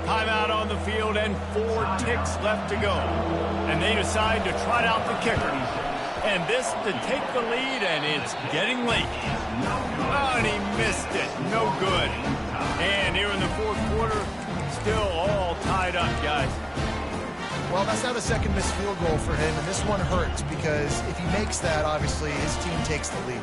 Timeout on the field and 4 ticks left to go. And they decide to trot out the kicker. And this to take the lead, and it's getting late. Oh, and he missed it. No good. And here in the fourth quarter, still all tied up, guys. Well, that's now the second missed field goal for him, and this one hurts because if he makes that, obviously, his team takes the lead.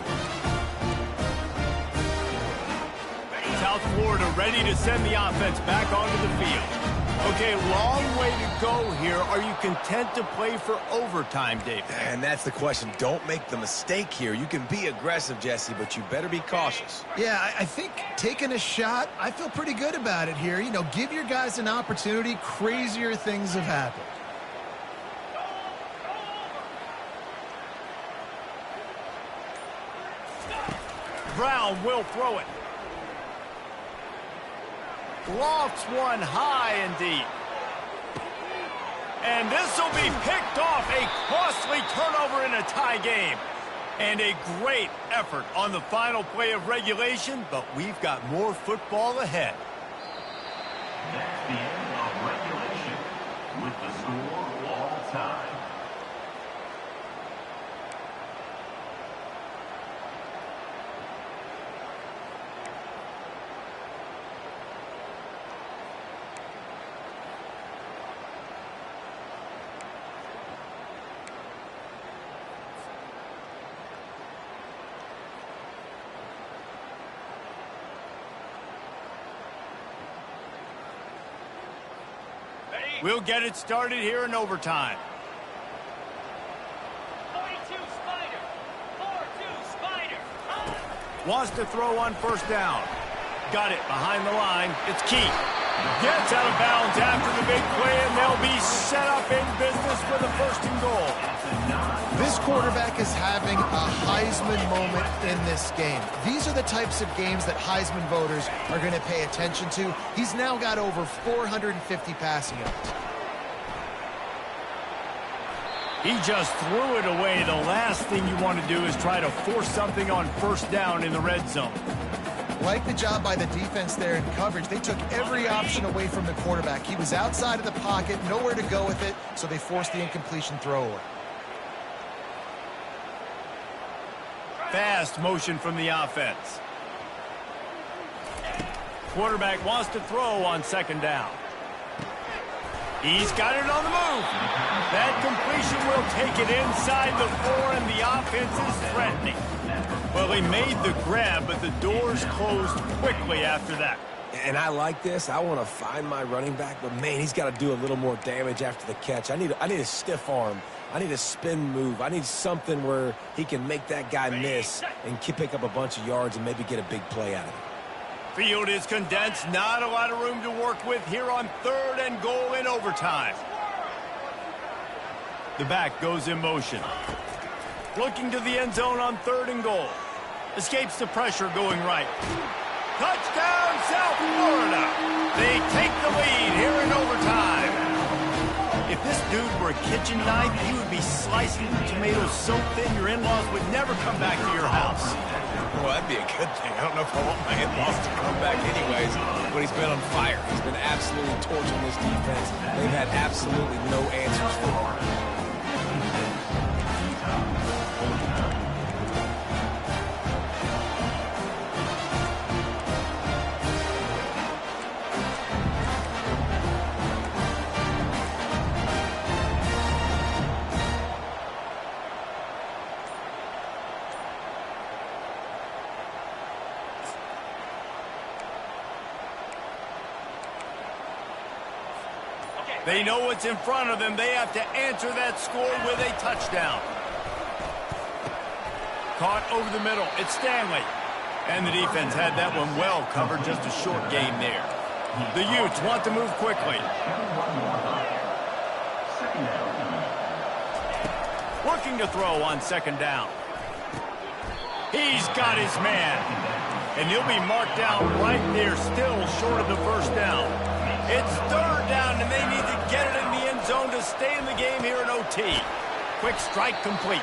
South Florida ready to send the offense back onto the field. Okay, long way to go here. Are you content to play for overtime, Dave? And that's the question. Don't make the mistake here. You can be aggressive, Jesse, but you better be cautious. Yeah, I think taking a shot, I feel pretty good about it here. You know, give your guys an opportunity. Crazier things have happened. Brown will throw it. Lofts one high and deep. And this will be picked off. A costly turnover in a tie game. And a great effort on the final play of regulation, but we've got more football ahead. That's the end of regulation with the score all time. We'll get it started here in overtime. 42 Spider. 4-2 Spider. Wants to throw on first down. Got it behind the line. It's key. Gets out of bounds after the big play, and they'll be set up in business with a first and goal. This quarterback is having a Heisman moment in this game. These are the types of games that Heisman voters are going to pay attention to. He's now got over 450 passing yards. He just threw it away. The last thing you want to do is try to force something on first down in the red zone. Like the job by the defense there in coverage. They took every option away from the quarterback. He was outside of the pocket, nowhere to go with it, so they forced the incompletion throwaway. Fast motion from the offense. Quarterback wants to throw on second down. He's got it on the move. That completion will take it inside the 4, and the offense is threatening. Well, he made the grab, but the doors closed quickly after that. And I like this. I want to find my running back, but, man, he's got to do a little more damage after the catch. I need a stiff arm. I need a spin move. I need something where he can make that guy miss and pick up a bunch of yards and maybe get a big play out of it. Field is condensed. Not a lot of room to work with here on third and goal in overtime. The back goes in motion. Looking to the end zone on third and goal. Escapes the pressure going right. Touchdown, South Florida. They take the lead here in overtime. If this dude were a kitchen knife, he would be slicing tomatoes so thin your in-laws would never come back to your house. Well, that'd be a good thing. I don't know if I want my in-laws to come back anyways, but he's been on fire. He's been absolutely torching this defense. They've had absolutely no answers for him. They know what's in front of them. They have to answer that score with a touchdown. Caught over the middle. It's Stanley. And the defense had that one well covered. Just a short game there. The Utes want to move quickly. Working to throw on second down. He's got his man. And he'll be marked down right there, still short of the first down. It's third down, and they need to get it in the end zone to stay in the game here in OT. Quick strike complete.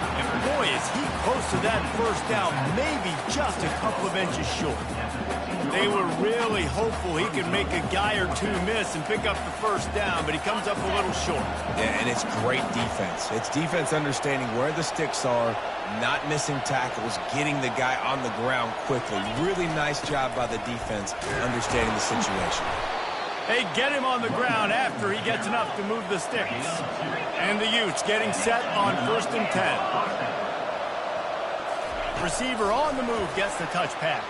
And boy, is he close to that first down, maybe just a couple of inches short. They were really hopeful he could make a guy or two miss and pick up the first down, but he comes up a little short. Yeah, and it's great defense. It's defense understanding where the sticks are, not missing tackles, getting the guy on the ground quickly. Really nice job by the defense understanding the situation. They get him on the ground after he gets enough to move the sticks. And the Utes getting set on 1st and 10. Receiver on the move gets the touch pass.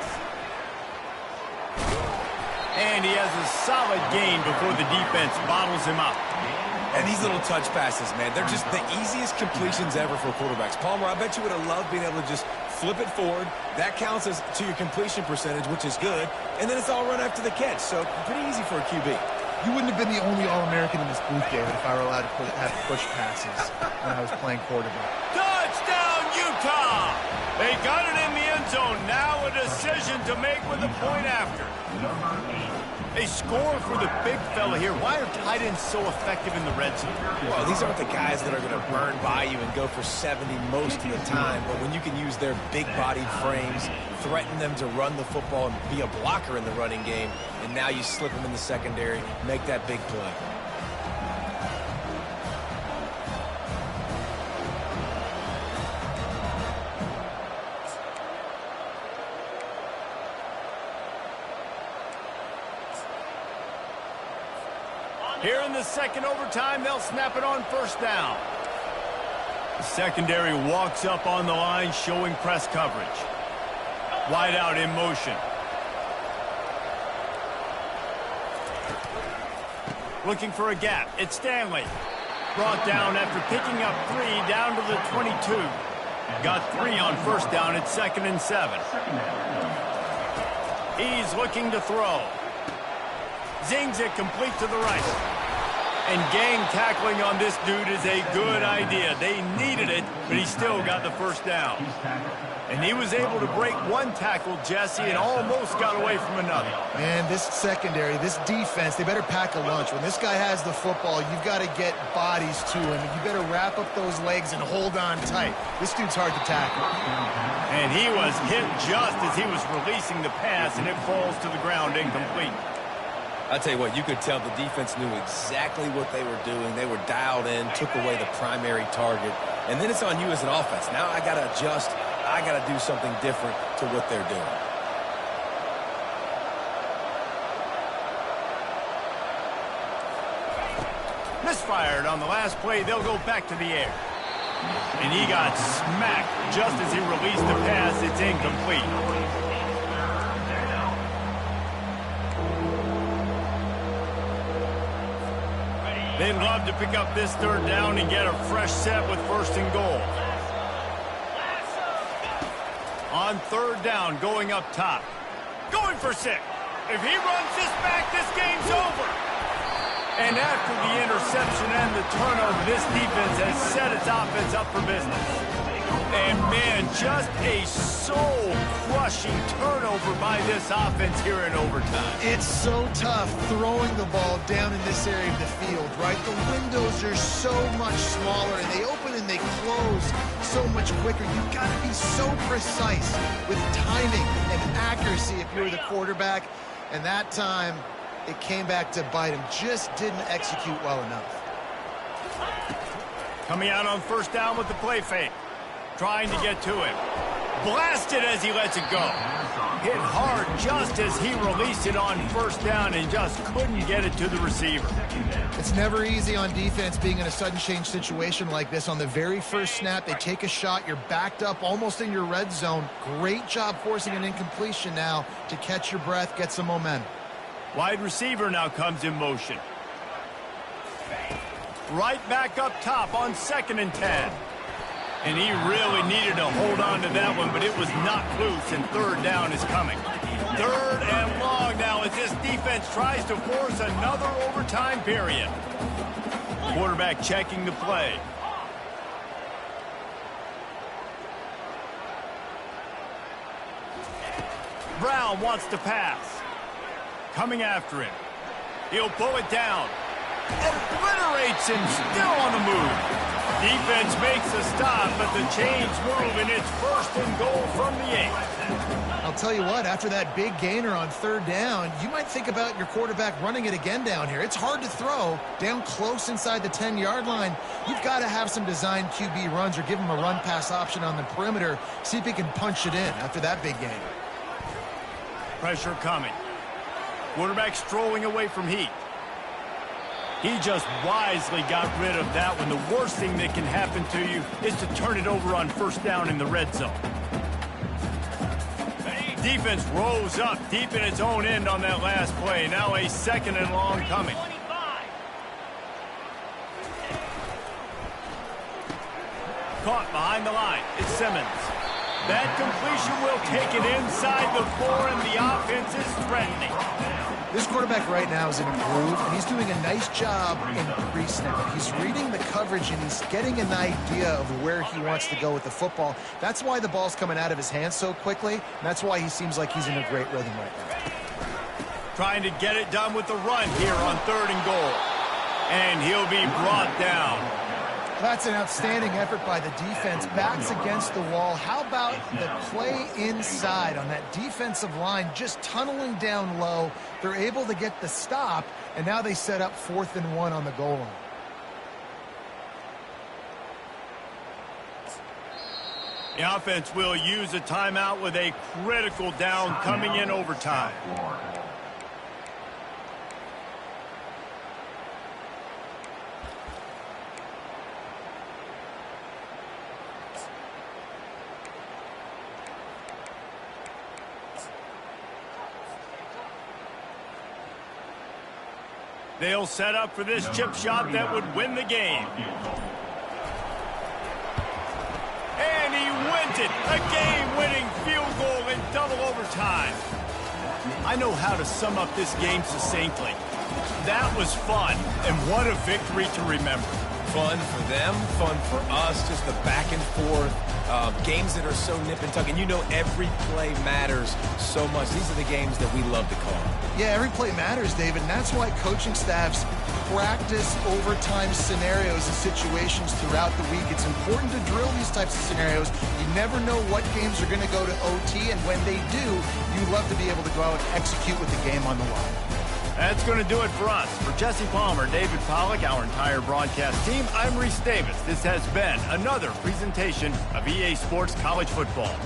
And he has a solid gain before the defense bottles him up. And these little touch passes, man, they're just the easiest completions ever for quarterbacks. Palmer, I bet you would have loved being able to just flip it forward. That counts as to your completion percentage, which is good. And then it's all run after the catch, so pretty easy for a QB. You wouldn't have been the only All-American in this booth, David, if I were allowed to have push passes when I was playing quarterback. Touchdown, Utah! They got it in the end zone. Now a decision to make with the point after. They score for the big fella here. Why are tight ends so effective in the red zone? Well, these aren't the guys that are going to burn by you and go for 70 most of the time, but when you can use their big-bodied frames, threaten them to run the football and be a blocker in the running game, and now you slip them in the secondary, make that big play. Here in the second overtime, they'll snap it on 1st down. The secondary walks up on the line, showing press coverage. Wide out in motion. Looking for a gap. It's Stanley. Brought down after picking up 3 down to the 22. Got 3 on 1st down at 2nd and 7. He's looking to throw. Zings it complete to the right. And gang tackling on this dude is a good idea. They needed it, but he still got the 1st down. And he was able to break one tackle, Jesse, and almost got away from another. Man, this secondary, this defense, they better pack a lunch. When this guy has the football, you've got to get bodies to him. You better wrap up those legs and hold on tight. This dude's hard to tackle. And he was hit just as he was releasing the pass, and it falls to the ground incomplete. I'll tell you what, you could tell the defense knew exactly what they were doing. They were dialed in, took away the primary target. And then it's on you as an offense. Now I got to adjust. I got to do something different to what they're doing. Misfired on the last play. They'll go back to the air. And he got smacked just as he released the pass. It's incomplete. They'd love to pick up this 3rd down and get a fresh set with 1st and goal. On 3rd down, going up top. Going for 6. If he runs this back, this game's over. And after the interception and the turnover, this defense has set its offense up for business. And, man, just a soul-crushing turnover by this offense here in overtime. It's so tough throwing the ball down in this area of the field, right? The windows are so much smaller, and they open and they close so much quicker. You've got to be so precise with timing and accuracy if you're the quarterback. And that time, it came back to bite him. Just didn't execute well enough. Coming out on 1st down with the play fake. Trying to get to him. Blasted as he lets it go. Hit hard just as he released it on 1st down and just couldn't get it to the receiver. It's never easy on defense being in a sudden change situation like this. On the very first snap, they take a shot. You're backed up almost in your red zone. Great job forcing an incompletion now to catch your breath, get some momentum. Wide receiver now comes in motion. Right back up top on 2nd and 10. And he really needed to hold on to that one, but it was knocked loose, and 3rd down is coming. 3rd and long now as this defense tries to force another overtime period. Quarterback checking the play. Brown wants to pass. Coming after him. He'll pull it down. Obliterates him, still on the move. Defense makes a stop, but the chains move, and it's 1st and goal from the 8. I'll tell you what, after that big gainer on 3rd down, you might think about your quarterback running it again down here. It's hard to throw down close inside the 10-yard line. You've got to have some designed QB runs or give him a run-pass option on the perimeter. See if he can punch it in after that big gainer. Pressure coming. Quarterback strolling away from heat. He just wisely got rid of that one. The worst thing that can happen to you is to turn it over on 1st down in the red zone. Defense rose up deep in its own end on that last play. Now a 2nd and long coming. Caught behind the line. It's Simmons. That completion will take it inside the 4, and the offense is threatening. This quarterback right now is in a groove, and he's doing a nice job in pre-snap. He's reading the coverage, and he's getting an idea of where he wants to go with the football. That's why the ball's coming out of his hands so quickly, and that's why he seems like he's in a great rhythm right now. Trying to get it done with the run here on 3rd and goal. And he'll be brought down. That's an outstanding effort by the defense. Backs against the wall. How about the play inside on that defensive line, just tunneling down low. They're able to get the stop, and now they set up 4th and 1 on the goal line. The offense will use a timeout with a critical down coming in overtime. They'll set up for this chip shot that would win the game. And he wins it. A game-winning field goal in double overtime. I know how to sum up this game succinctly. That was fun, and what a victory to remember. Fun for them, fun for us, just the back and forth. Games that are so nip and tuck, and you know every play matters so much. These are the games that we love to call. Yeah, every play matters, David, and that's why coaching staffs practice overtime scenarios and situations throughout the week. It's important to drill these types of scenarios. You never know what games are going to go to OT, and when they do, you love to be able to go out and execute with the game on the line. That's going to do it for us. For Jesse Palmer, David Pollack, our entire broadcast team, I'm Reese Davis. This has been another presentation of EA Sports College Football.